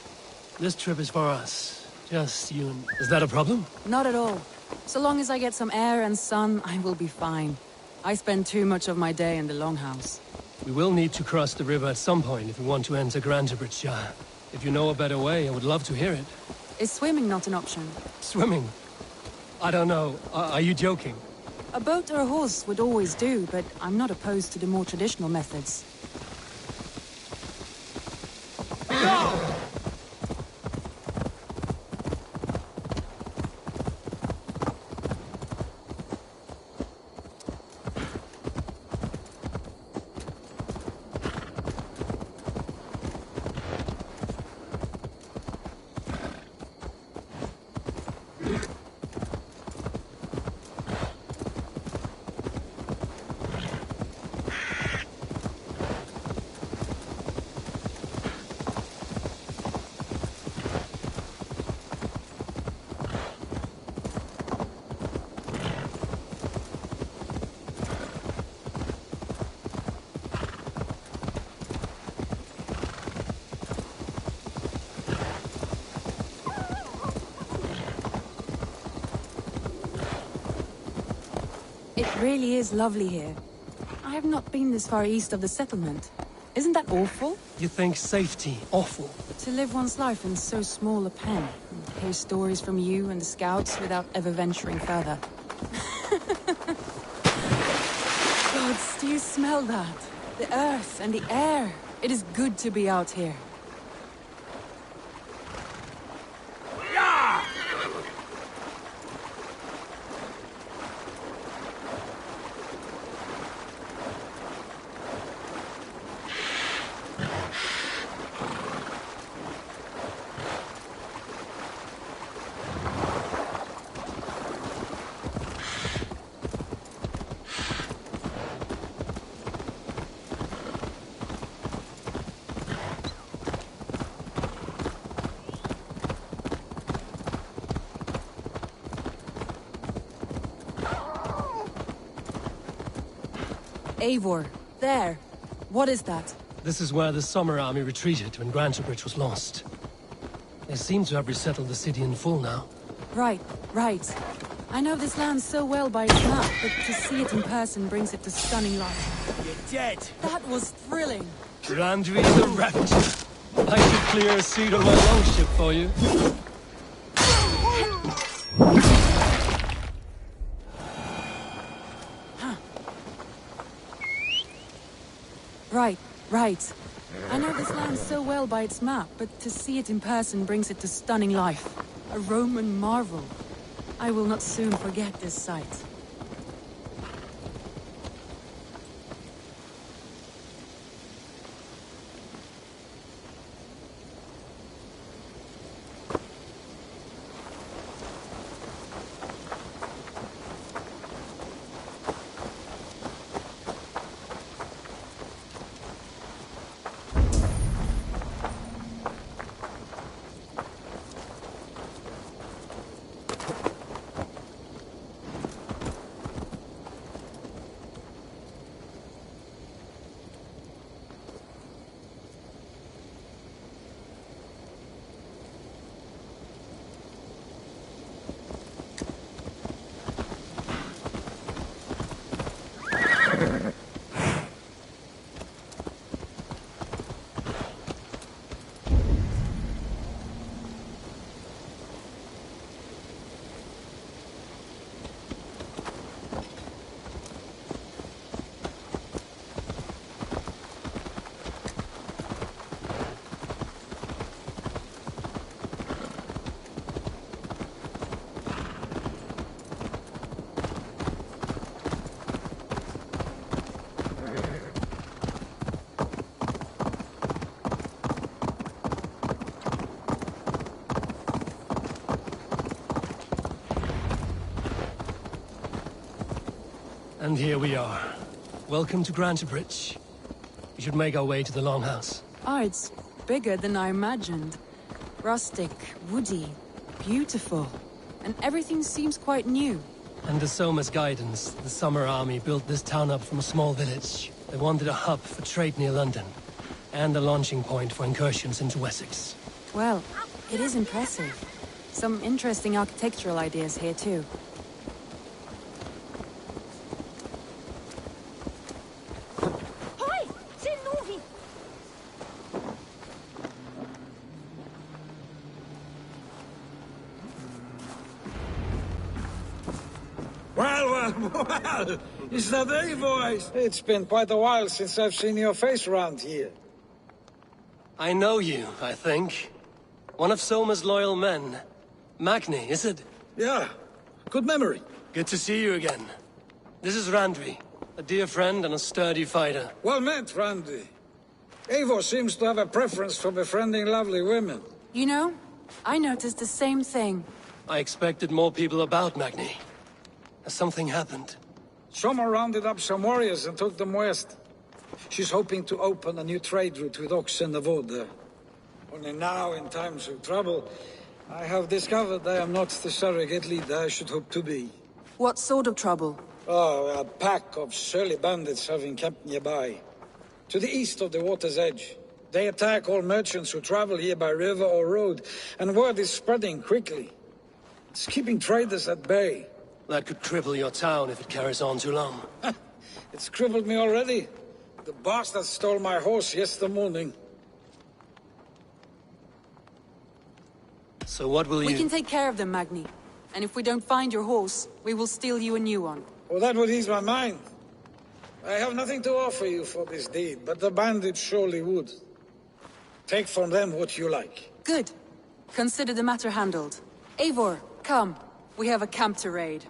This trip is for us. Just you and... Is that a problem? Not at all. So long as I get some air and sun, I will be fine. I spend too much of my day in the longhouse. We will need to cross the river at some point if we want to enter Grandbridgeshire. If you know a better way, I would love to hear it. Is swimming not an option? Swimming? I don't know. Are you joking? A boat or a horse would always do, but I'm not opposed to the more traditional methods. It really is lovely here. I have not been this far east of the settlement. Isn't that awful? You think safety awful? To live one's life in so small a pen, and hear stories from you and the scouts without ever venturing further. Gods, Yes, do you smell that? The earth and the air. It is good to be out here. Eivor, there. What is that? This is where the Summer Army retreated when Grantebridge was lost. They seem to have resettled the city in full now. Right. I know this land so well by its map, but to see it in person brings it to stunning life. You're dead. That was thrilling. Randvi the Ravager. I could clear a seat on my longship for you. Right. I know this land so well by its map, but to see it in person brings it to stunning life. A Roman marvel. I will not soon forget this sight. And here we are. Welcome to Grantebridge. We should make our way to the Longhouse. Oh, it's bigger than I imagined. Rustic, woody, beautiful. And everything seems quite new. Under Soma's guidance, the Summer Army built this town up from a small village. They wanted a hub for trade near London, and a launching point for incursions into Wessex. Well, it is impressive. Some interesting architectural ideas here too. Well, is that Eivor? It's been quite a while since I've seen your face around here. I know you, I think. One of Soma's loyal men. Magni, is it? Yeah, good memory. Good to see you again. This is Randvi, a dear friend and a sturdy fighter. Well met, Randvi. Eivor seems to have a preference for befriending lovely women. You know, I noticed the same thing. I expected more people about Magni. Has something happened? Soma rounded up some warriors and took them west. She's hoping to open a new trade route with oxen and wood there. Only now, in times of trouble, I have discovered I am not the surrogate leader I should hope to be. What sort of trouble? Oh, a pack of surly bandits have encamped nearby. To the east of the water's edge. They attack all merchants who travel here by river or road, and word is spreading quickly. It's keeping traders at bay. That could cripple your town if it carries on too long. It's crippled me already. The bastard stole my horse yesterday morning. So what will you... We can take care of them, Magni. And if we don't find your horse, we will steal you a new one. Well, that would ease my mind. I have nothing to offer you for this deed, but the bandits surely would. Take from them what you like. Good. Consider the matter handled. Eivor, come. We have a camp to raid.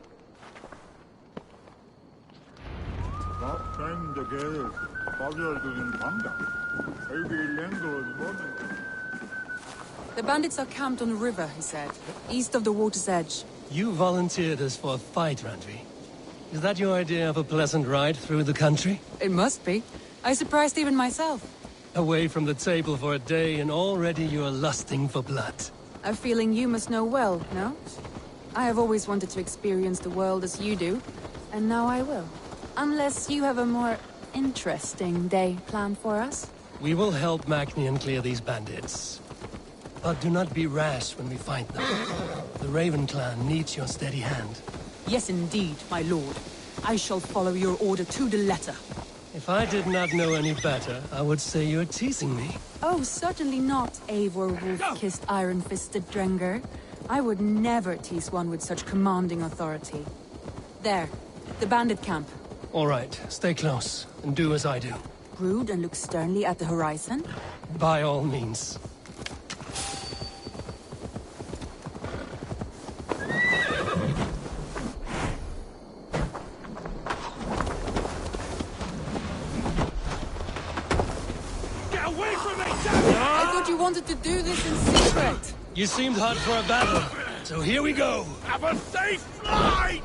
The bandits are camped on the river, he said, east of the water's edge. You volunteered us for a fight, Randvi. Is that your idea of a pleasant ride through the country? It must be. I surprised even myself. Away from the table for a day and already you are lusting for blood. A feeling you must know well, no? I have always wanted to experience the world as you do, and now I will. Unless you have a more interesting day planned for us? We will help Magnian clear these bandits. But do not be rash when we find them. The Raven clan needs your steady hand. Yes, indeed, my lord. I shall follow your order to the letter. If I did not know any better, I would say you're teasing me. Oh, certainly not, Eivor wolf-kissed iron-fisted Drenger. I would never tease one with such commanding authority. There, the bandit camp. All right, stay close, and do as I do. Brood and look sternly at the horizon? By all means. You wanted to do this in secret. You seemed hot for a battle, so here we go. Have a safe flight!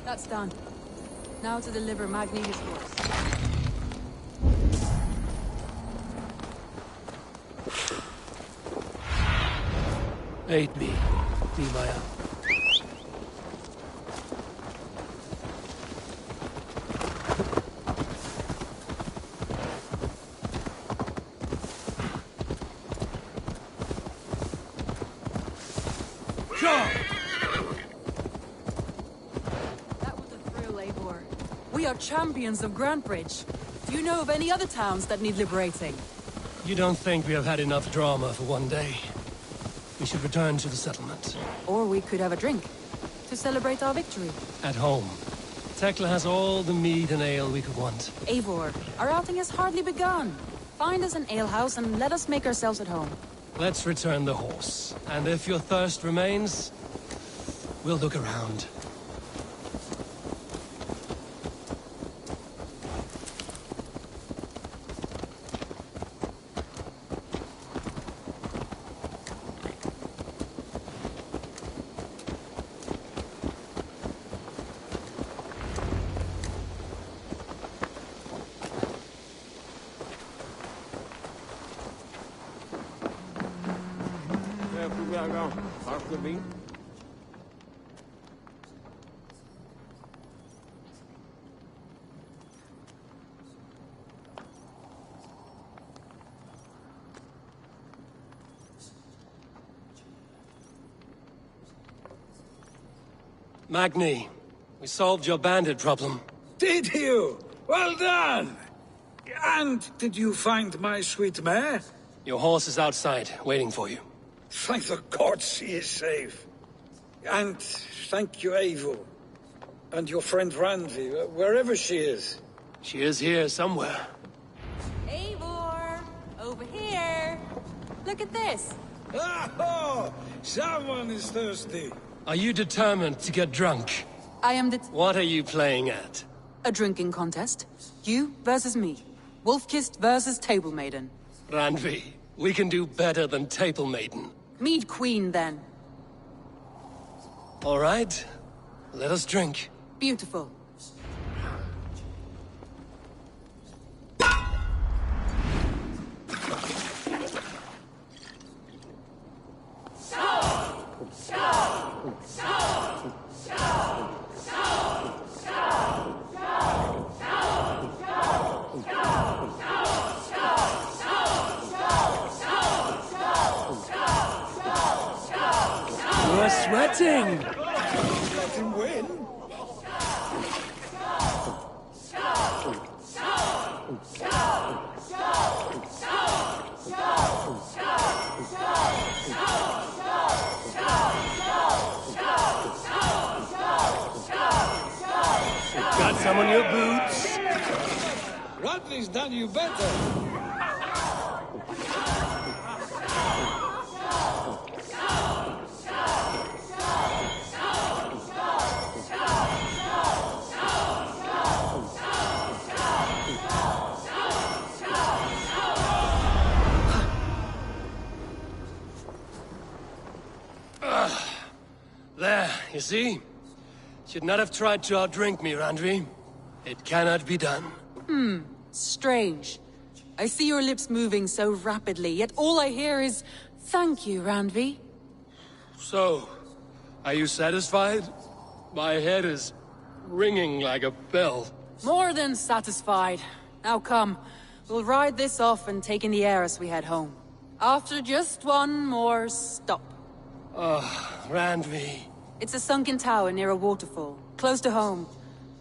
That's done. Now to deliver Magni his horse. Aid me, Dimaya. Champions of Grantbridge. Do you know of any other towns that need liberating? You don't think we have had enough drama for one day? We should return to the settlement. Or we could have a drink, to celebrate our victory. At home. Tekla has all the mead and ale we could want. Eivor, our outing has hardly begun. Find us an alehouse and let us make ourselves at home. Let's return the horse. And if your thirst remains, we'll look around. Magni, we solved your bandit problem. Did you? Well done! And did you find my sweet mare? Your horse is outside, waiting for you. Thank the gods she is safe. And thank you, Eivor. And your friend Randvi, wherever she is. She is here somewhere. Eivor! Over here! Look at this! Oh! Someone is thirsty! Are you determined to get drunk? I am What are you playing at? a drinking contest. You versus me. Wolf-kissed versus Table Maiden. Randvi, we can do better than Table Maiden. Mead Queen, then. All right. Let us drink. Beautiful. You're sweating! Let him win! Got some on your boots? Rodney's done you better! There, you see? Should not have tried to outdrink me, Randvi. It cannot be done. Strange. I see your lips moving so rapidly, yet all I hear is, "Thank you, Randvi." So, are you satisfied? My head is ringing like a bell. More than satisfied. Now come, we'll ride this off and take in the air as we head home. After just one more stop. Randvi. It's a sunken tower near a waterfall, close to home.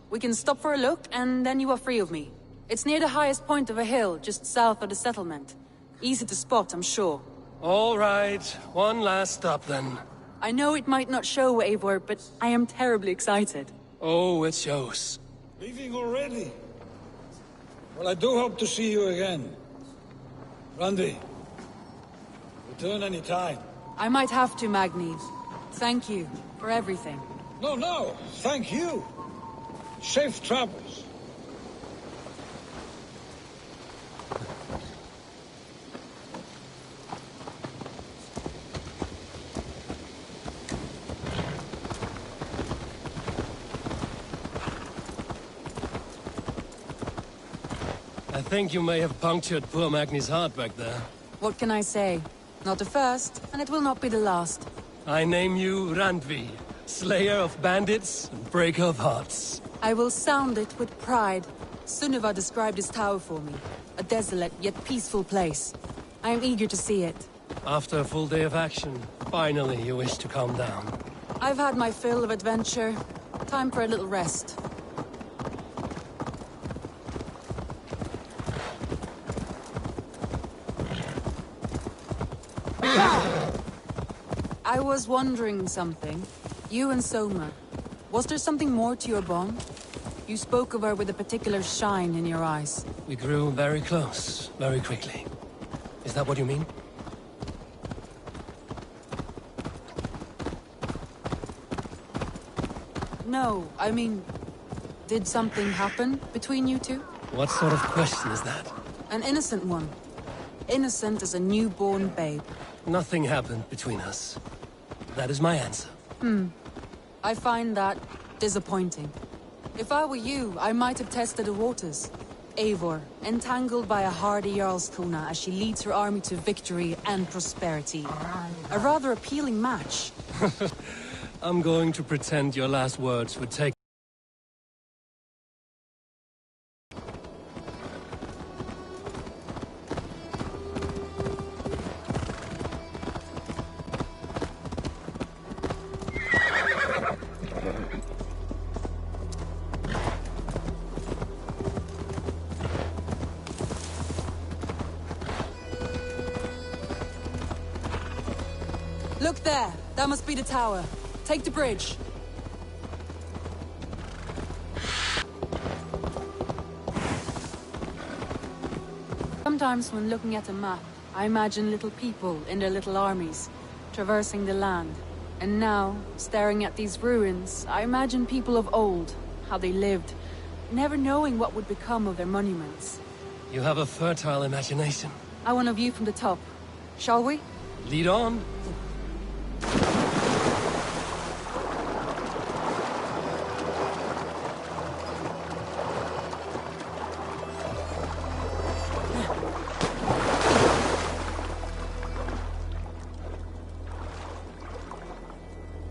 We can stop for a look, and then you are free of me. It's near the highest point of a hill, just south of the settlement. Easy to spot, I'm sure. All right, one last stop then. I know it might not show, Eivor, but I am terribly excited. Oh, it shows. Leaving already? Well, I do hope to see you again. Randy, return any time. I might have to, Magni. Thank you for everything. No, thank you. Safe travels. I think you may have punctured poor Magni's heart back there. What can I say? Not the first, and it will not be the last. I name you Randvi, slayer of bandits and breaker of hearts. I will sound it with pride. Sunniva described this tower for me. A desolate yet peaceful place. I am eager to see it. After a full day of action, finally you wish to calm down. I've had my fill of adventure. Time for a little rest. I was wondering something. You and Soma. Was there something more to your bond? You spoke of her with a particular shine in your eyes. We grew very close, very quickly. Is that what you mean? No, I mean... Did something happen between you two? What sort of question is that? An innocent one. Innocent as a newborn babe. Nothing happened between us. That is my answer. I find that disappointing. If I were you, I might have tested the waters. Eivor, entangled by a hardy Jarlskona as she leads her army to victory and prosperity. A rather appealing match. I'm going to pretend your last words would take... Look there! That must be the tower. Take the bridge. Sometimes when looking at a map, I imagine little people in their little armies, traversing the land. And now, staring at these ruins, I imagine people of old, how they lived, never knowing what would become of their monuments. You have a fertile imagination. I want a view from the top. Shall we? Lead on.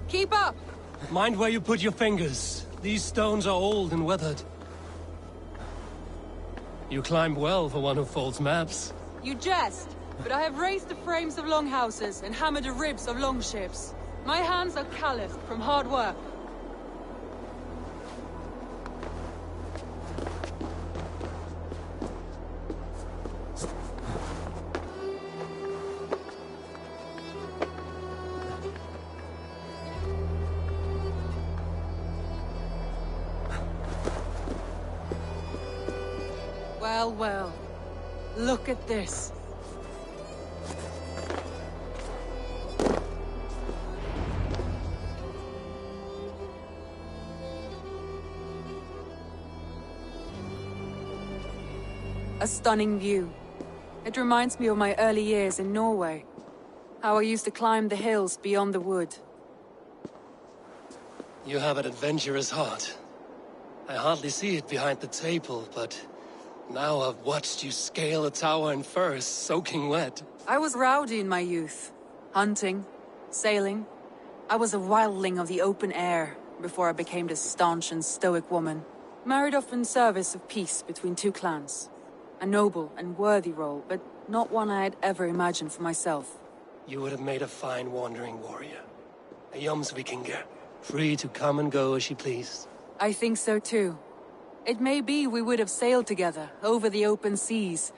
Keep up! Mind where you put your fingers. These stones are old and weathered. You climb well for one who folds maps. You jest, but I have raised the frames of longhouses and hammered the ribs of longships. My hands are calloused from hard work. Well, well. Look at this. A stunning view. It reminds me of my early years in Norway. How I used to climb the hills beyond the wood. You have an adventurous heart. I hardly see it behind the table, but now I've watched you scale a tower in furs, soaking wet. I was rowdy in my youth. Hunting, sailing. I was a wildling of the open air before I became this staunch and stoic woman. Married off in service of peace between two clans. A noble and worthy role, but not one I had ever imagined for myself. You would have made a fine wandering warrior. A Jomsvikinger, free to come and go as she pleased. I think so too. It may be we would have sailed together, over the open seas,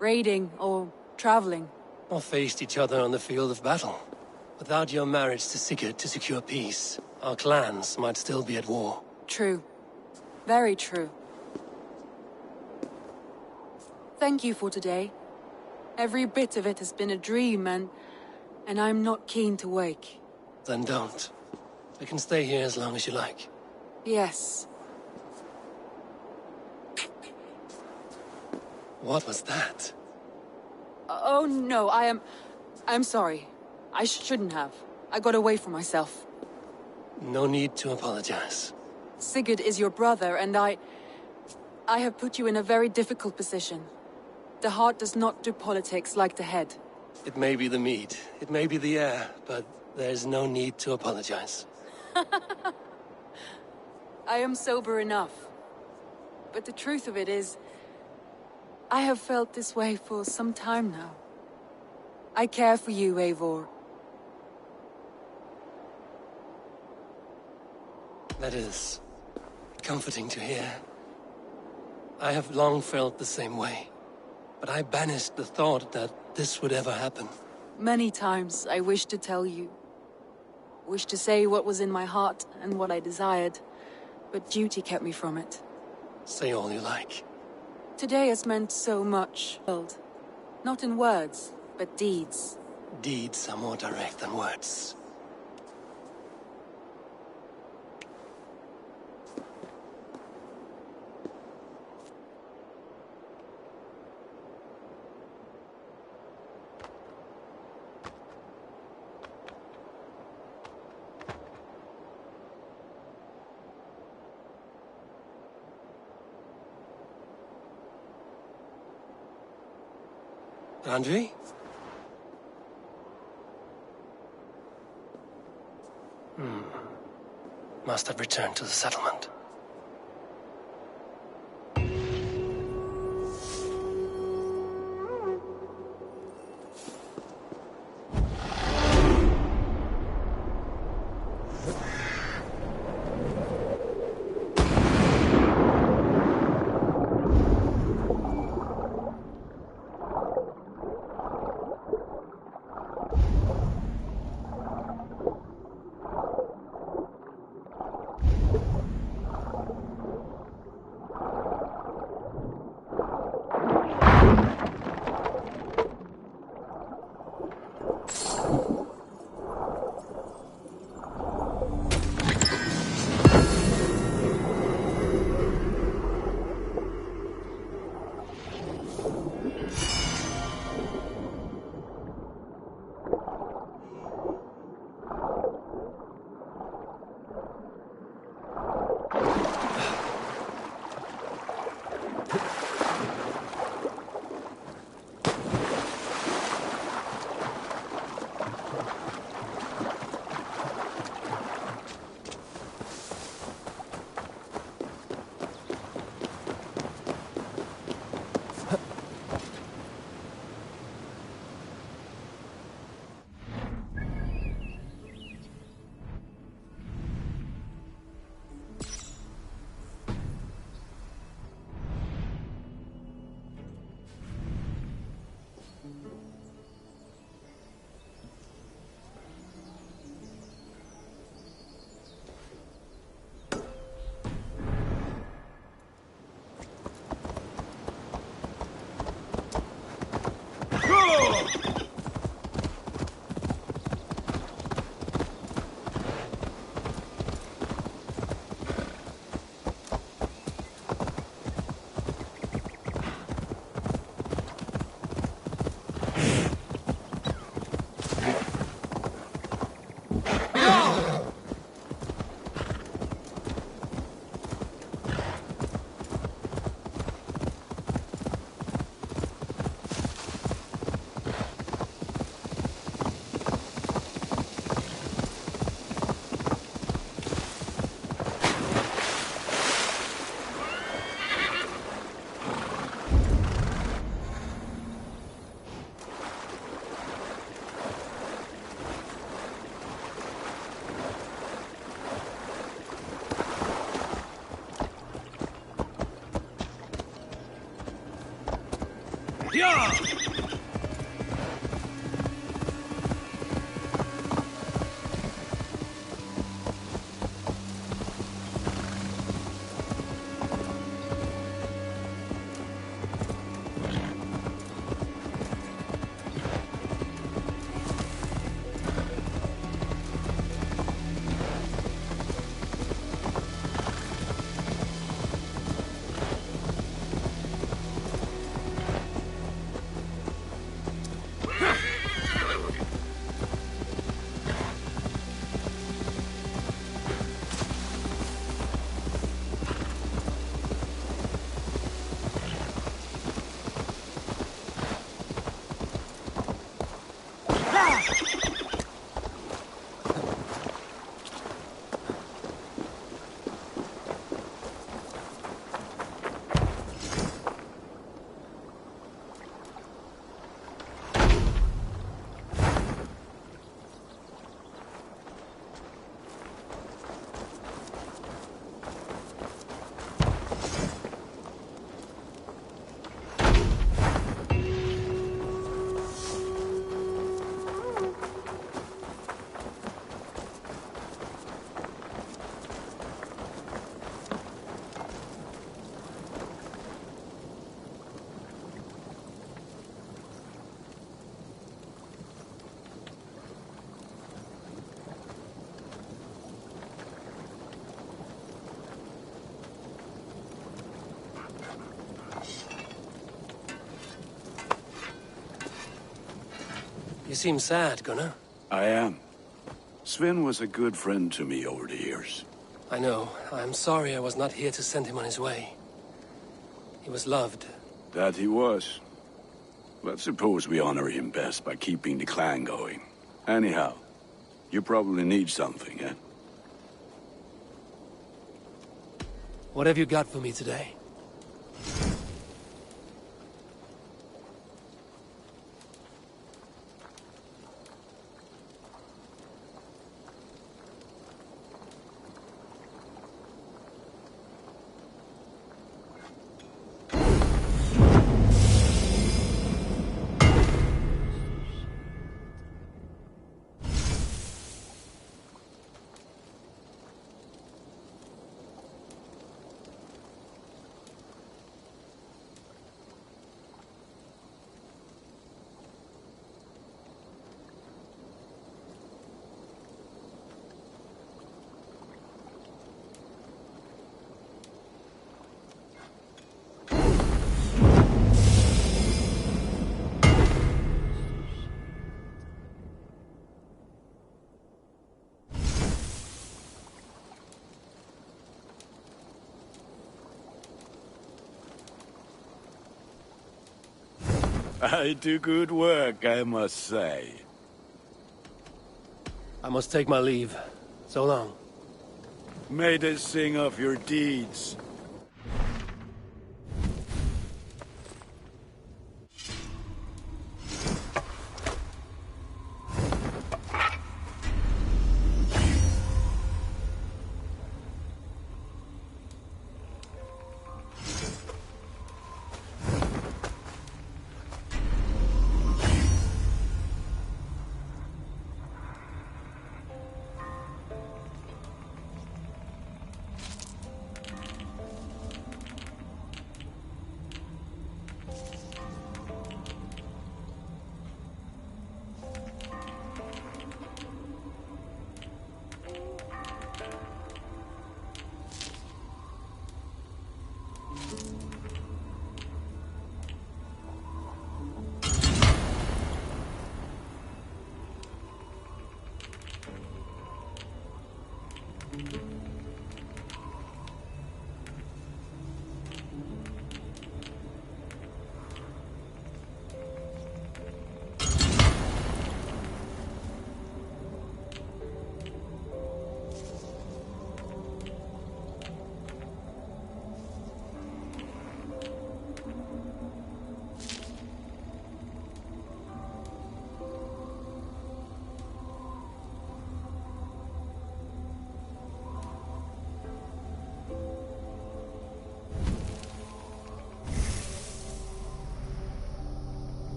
raiding or traveling. Or faced each other on the field of battle. Without your marriage to Sigurd to secure peace, our clans might still be at war. True. Very true. Thank you for today. Every bit of it has been a dream, and I'm not keen to wake. Then don't. We can stay here as long as you like. Yes. What was that? Oh no, I'm sorry. I shouldn't have. I got away from myself. No need to apologize. Sigurd is your brother, and I have put you in a very difficult position. The heart does not do politics like the head. It may be the meat, it may be the air, but there's no need to apologize. I am sober enough. But the truth of it is, I have felt this way for some time now. I care for you, Eivor. That is comforting to hear. I have long felt the same way, but I banished the thought that this would ever happen. Many times I wished to tell you. Wished to say what was in my heart and what I desired, but duty kept me from it. Say all you like. Today has meant so much. Not in words, but deeds. Deeds are more direct than words. Andrei? Must have returned to the settlement. Yeah! You seem sad, Gunnar. I am. Sven was a good friend to me over the years. I know. I'm sorry I was not here to send him on his way. He was loved. That he was. But suppose we honor him best by keeping the clan going. Anyhow, you probably need something, eh? What have you got for me today? I do good work, I must say. I must take my leave. So long. May they sing of your deeds.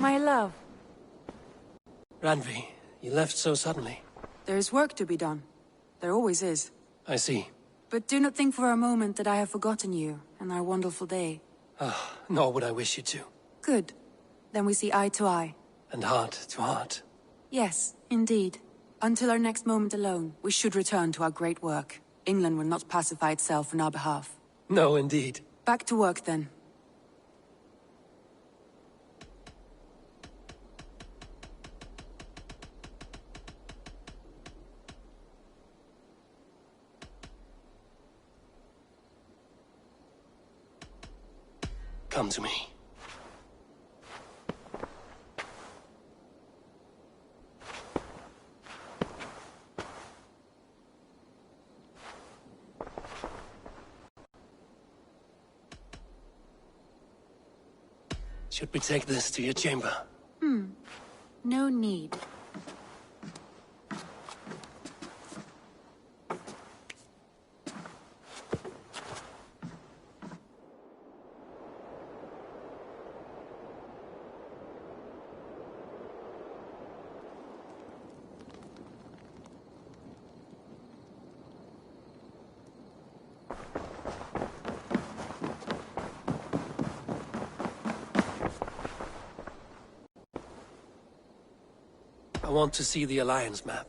My love. Randvi, you left so suddenly. There is work to be done. There always is. I see. But do not think for a moment that I have forgotten you and our wonderful day. Nor would I wish you to. Good. Then we see eye to eye. And heart to heart. Yes, indeed. Until our next moment alone, we should return to our great work. England will not pacify itself on our behalf. No, indeed. Back to work, then. Come to me. Should we take this to your chamber? No need. I want to see the Alliance map.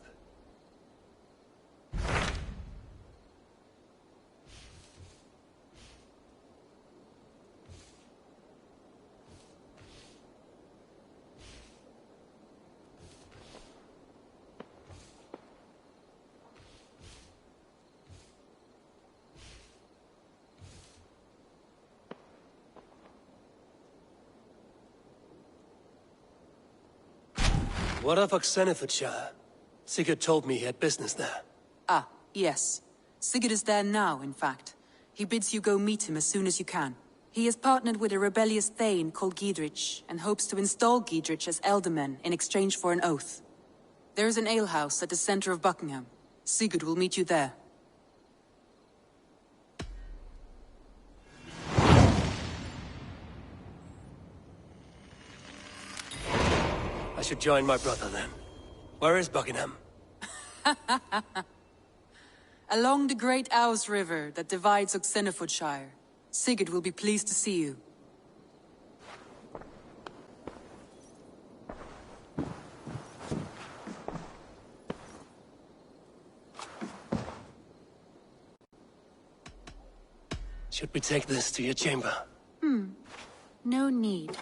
What of Oxenfordshire? Sigurd told me he had business there. Ah, yes. Sigurd is there now, in fact. He bids you go meet him as soon as you can. He has partnered with a rebellious thane called Giedrich, and hopes to install Giedrich as elderman in exchange for an oath. There is an alehouse at the center of Buckingham. Sigurd will meet you there. I should join my brother then. Where is Buckingham? Along the great Ouse River that divides Oxenfordshire. Sigurd will be pleased to see you. Should we take this to your chamber? No need.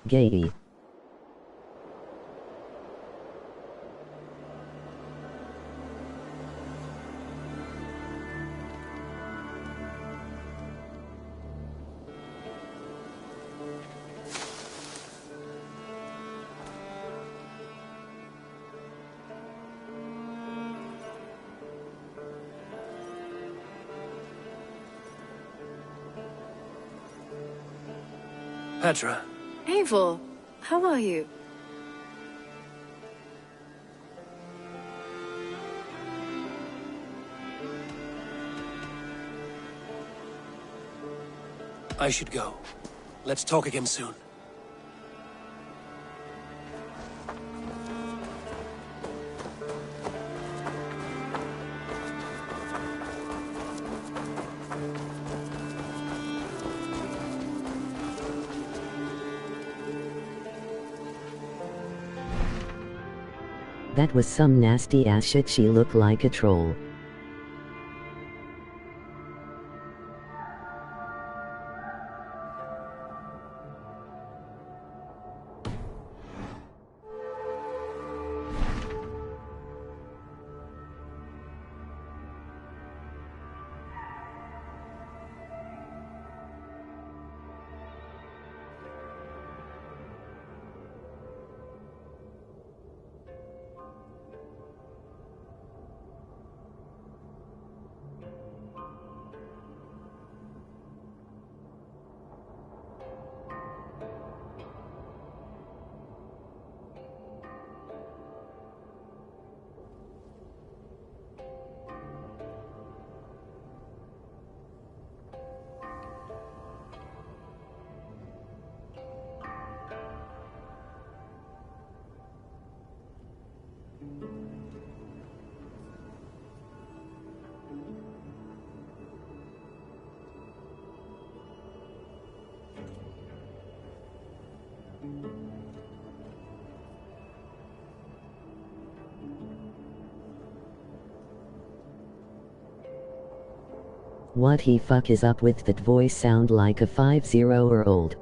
Gay. Petra. Eivor, how are you? I should go. Let's talk again soon. That was some nasty ass shit. She looked like a troll. What he fuck is up with that voice sound like a 50-year-old?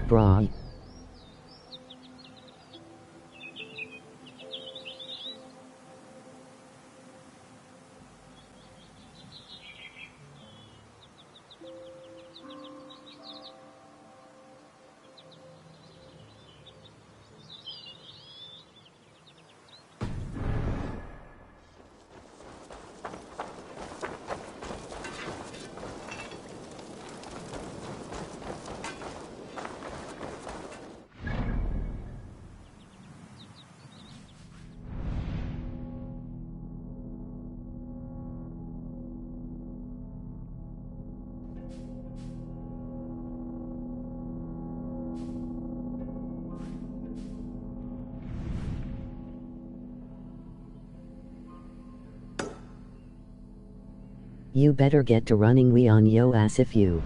Brah. You better get to running, we on yo ass if you.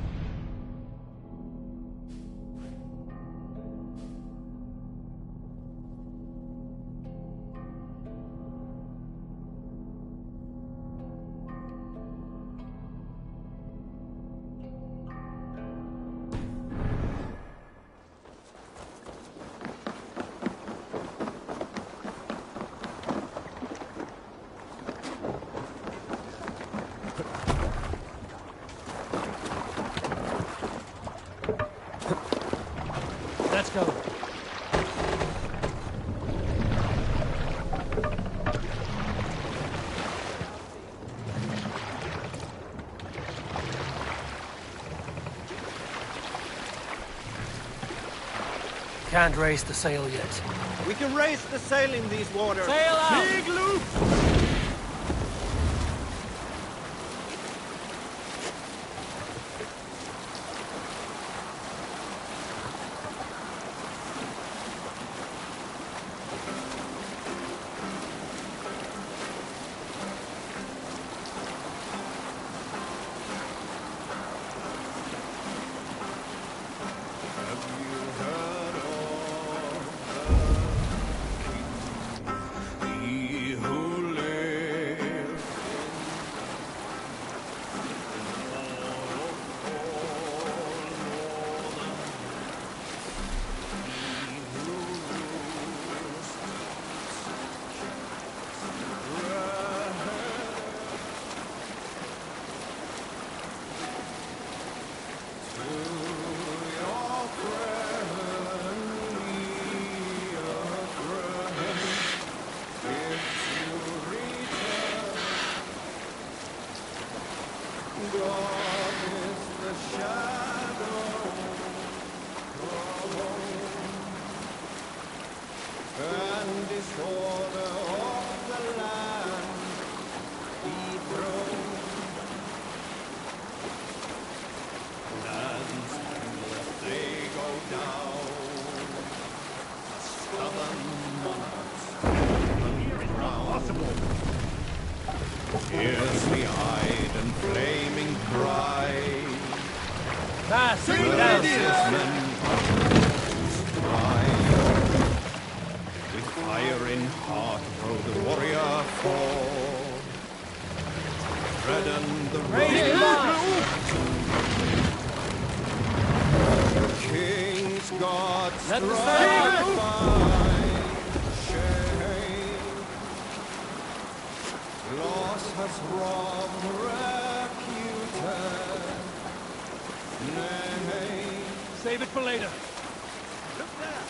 Let's go. Can't raise the sail yet. We can raise the sail in these waters. Sail out! Big loop! Fiercely-eyed and flaming pride. With fire in heart rode the warrior forth. Threaden the road. King's God strike by shame. Loss has robbed reputed. Nay. Save it for later. Look there!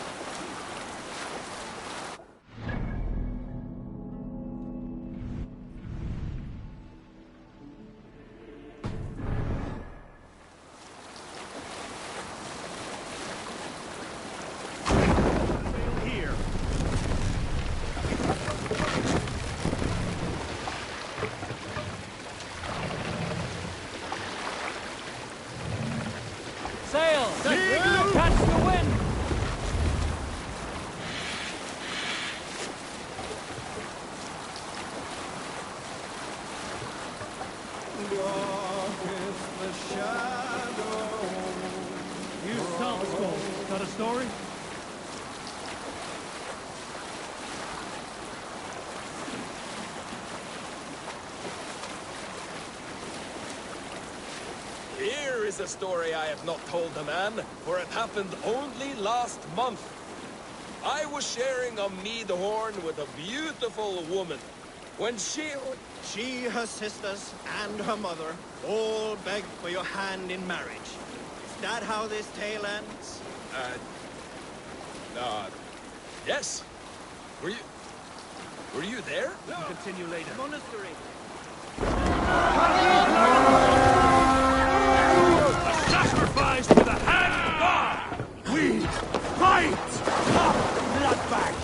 walketh the shadow. You salt skull. Got a story? Here is a story I have not told a man, for it happened only last month. I was sharing a mead horn with a beautiful woman. When she, her sisters, and her mother all begged for your hand in marriage. Is that how this tale ends? Yes. Were you there? We'll continue later. Monastery. A sacrifice to the hand of God! We fight! Bloodbag!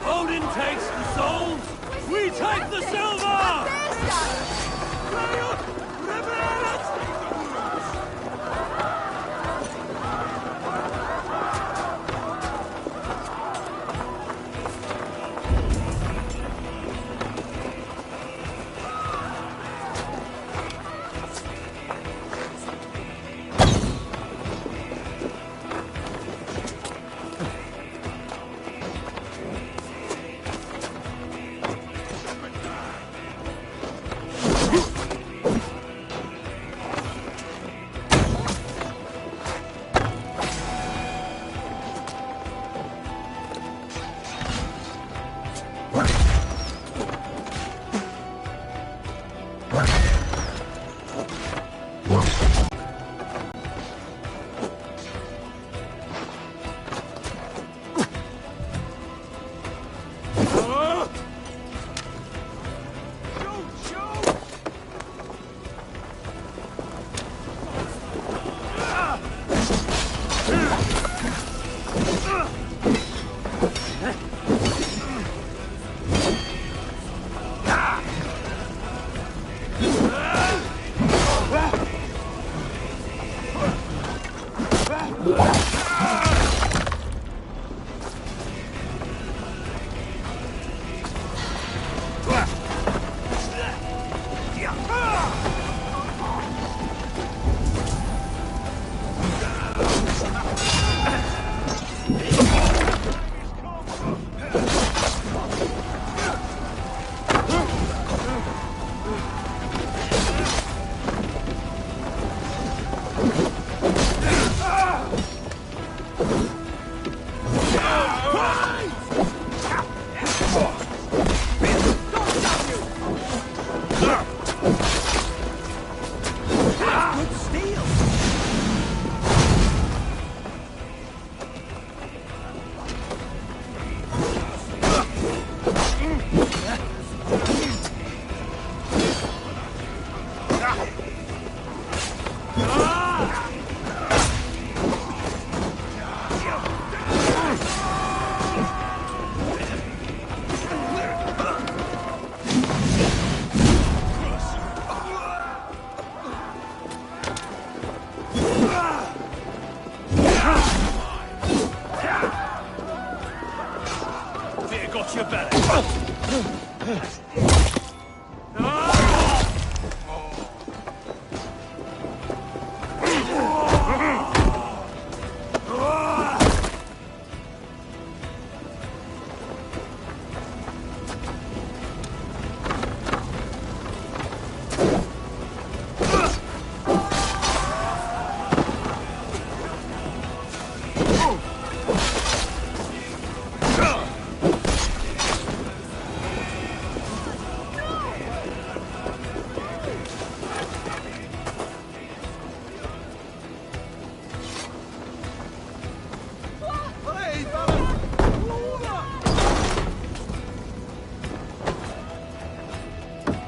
Odin takes the souls, we take the silver!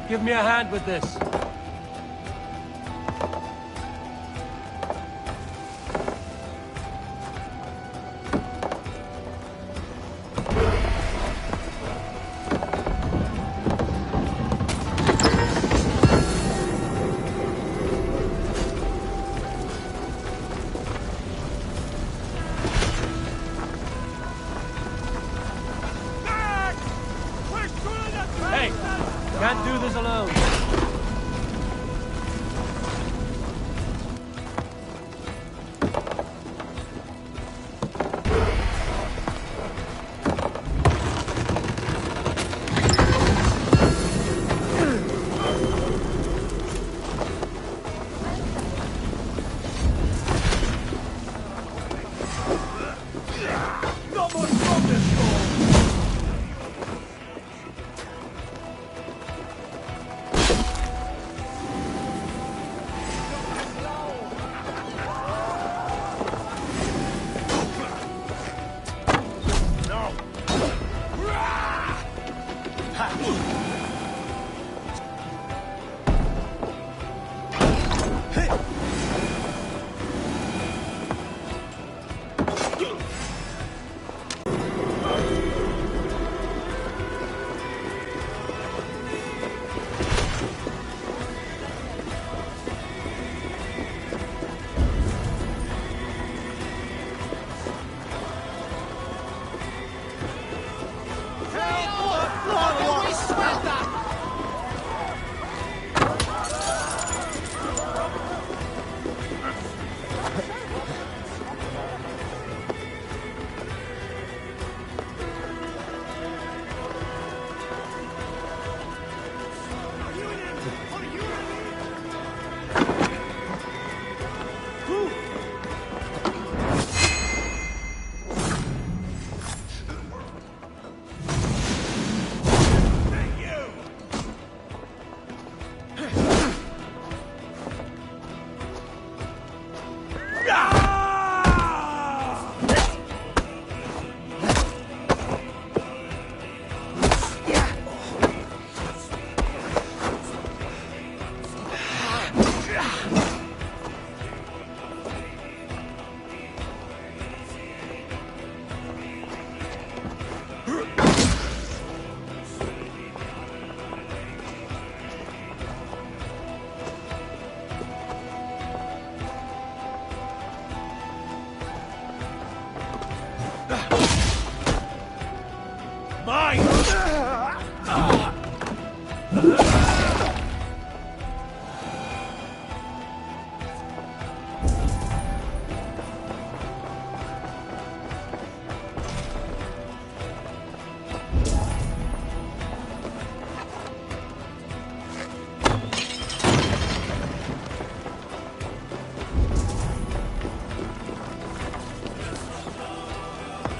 Give me a hand with this. Hey, can't do this alone. Not much from this goal!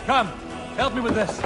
Come, help me with this.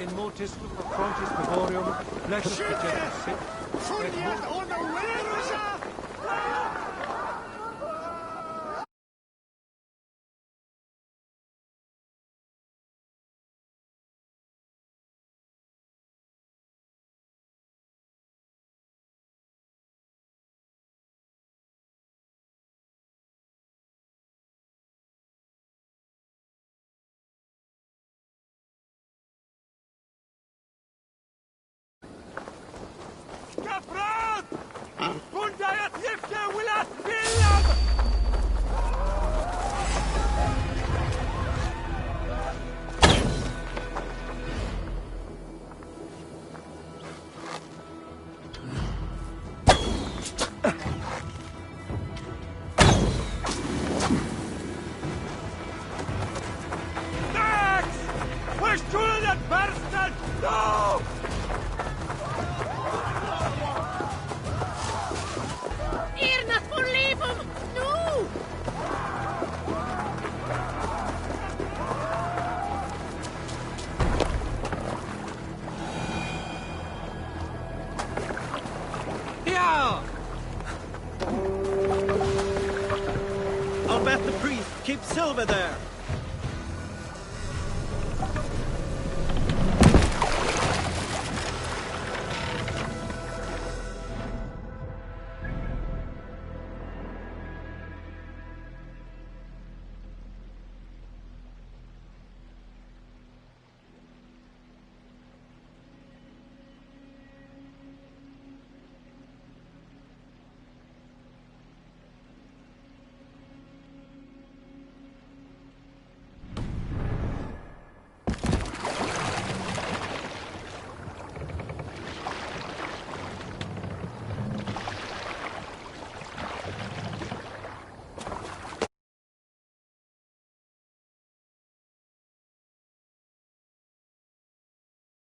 in motis frontis laborium, flexus progentus sit. Kafrat! Bundayat yifke wilat billam! Max! Push through that bastard! No! Irnat for levum! No! Yeah! I'll bet the priest keeps silver there.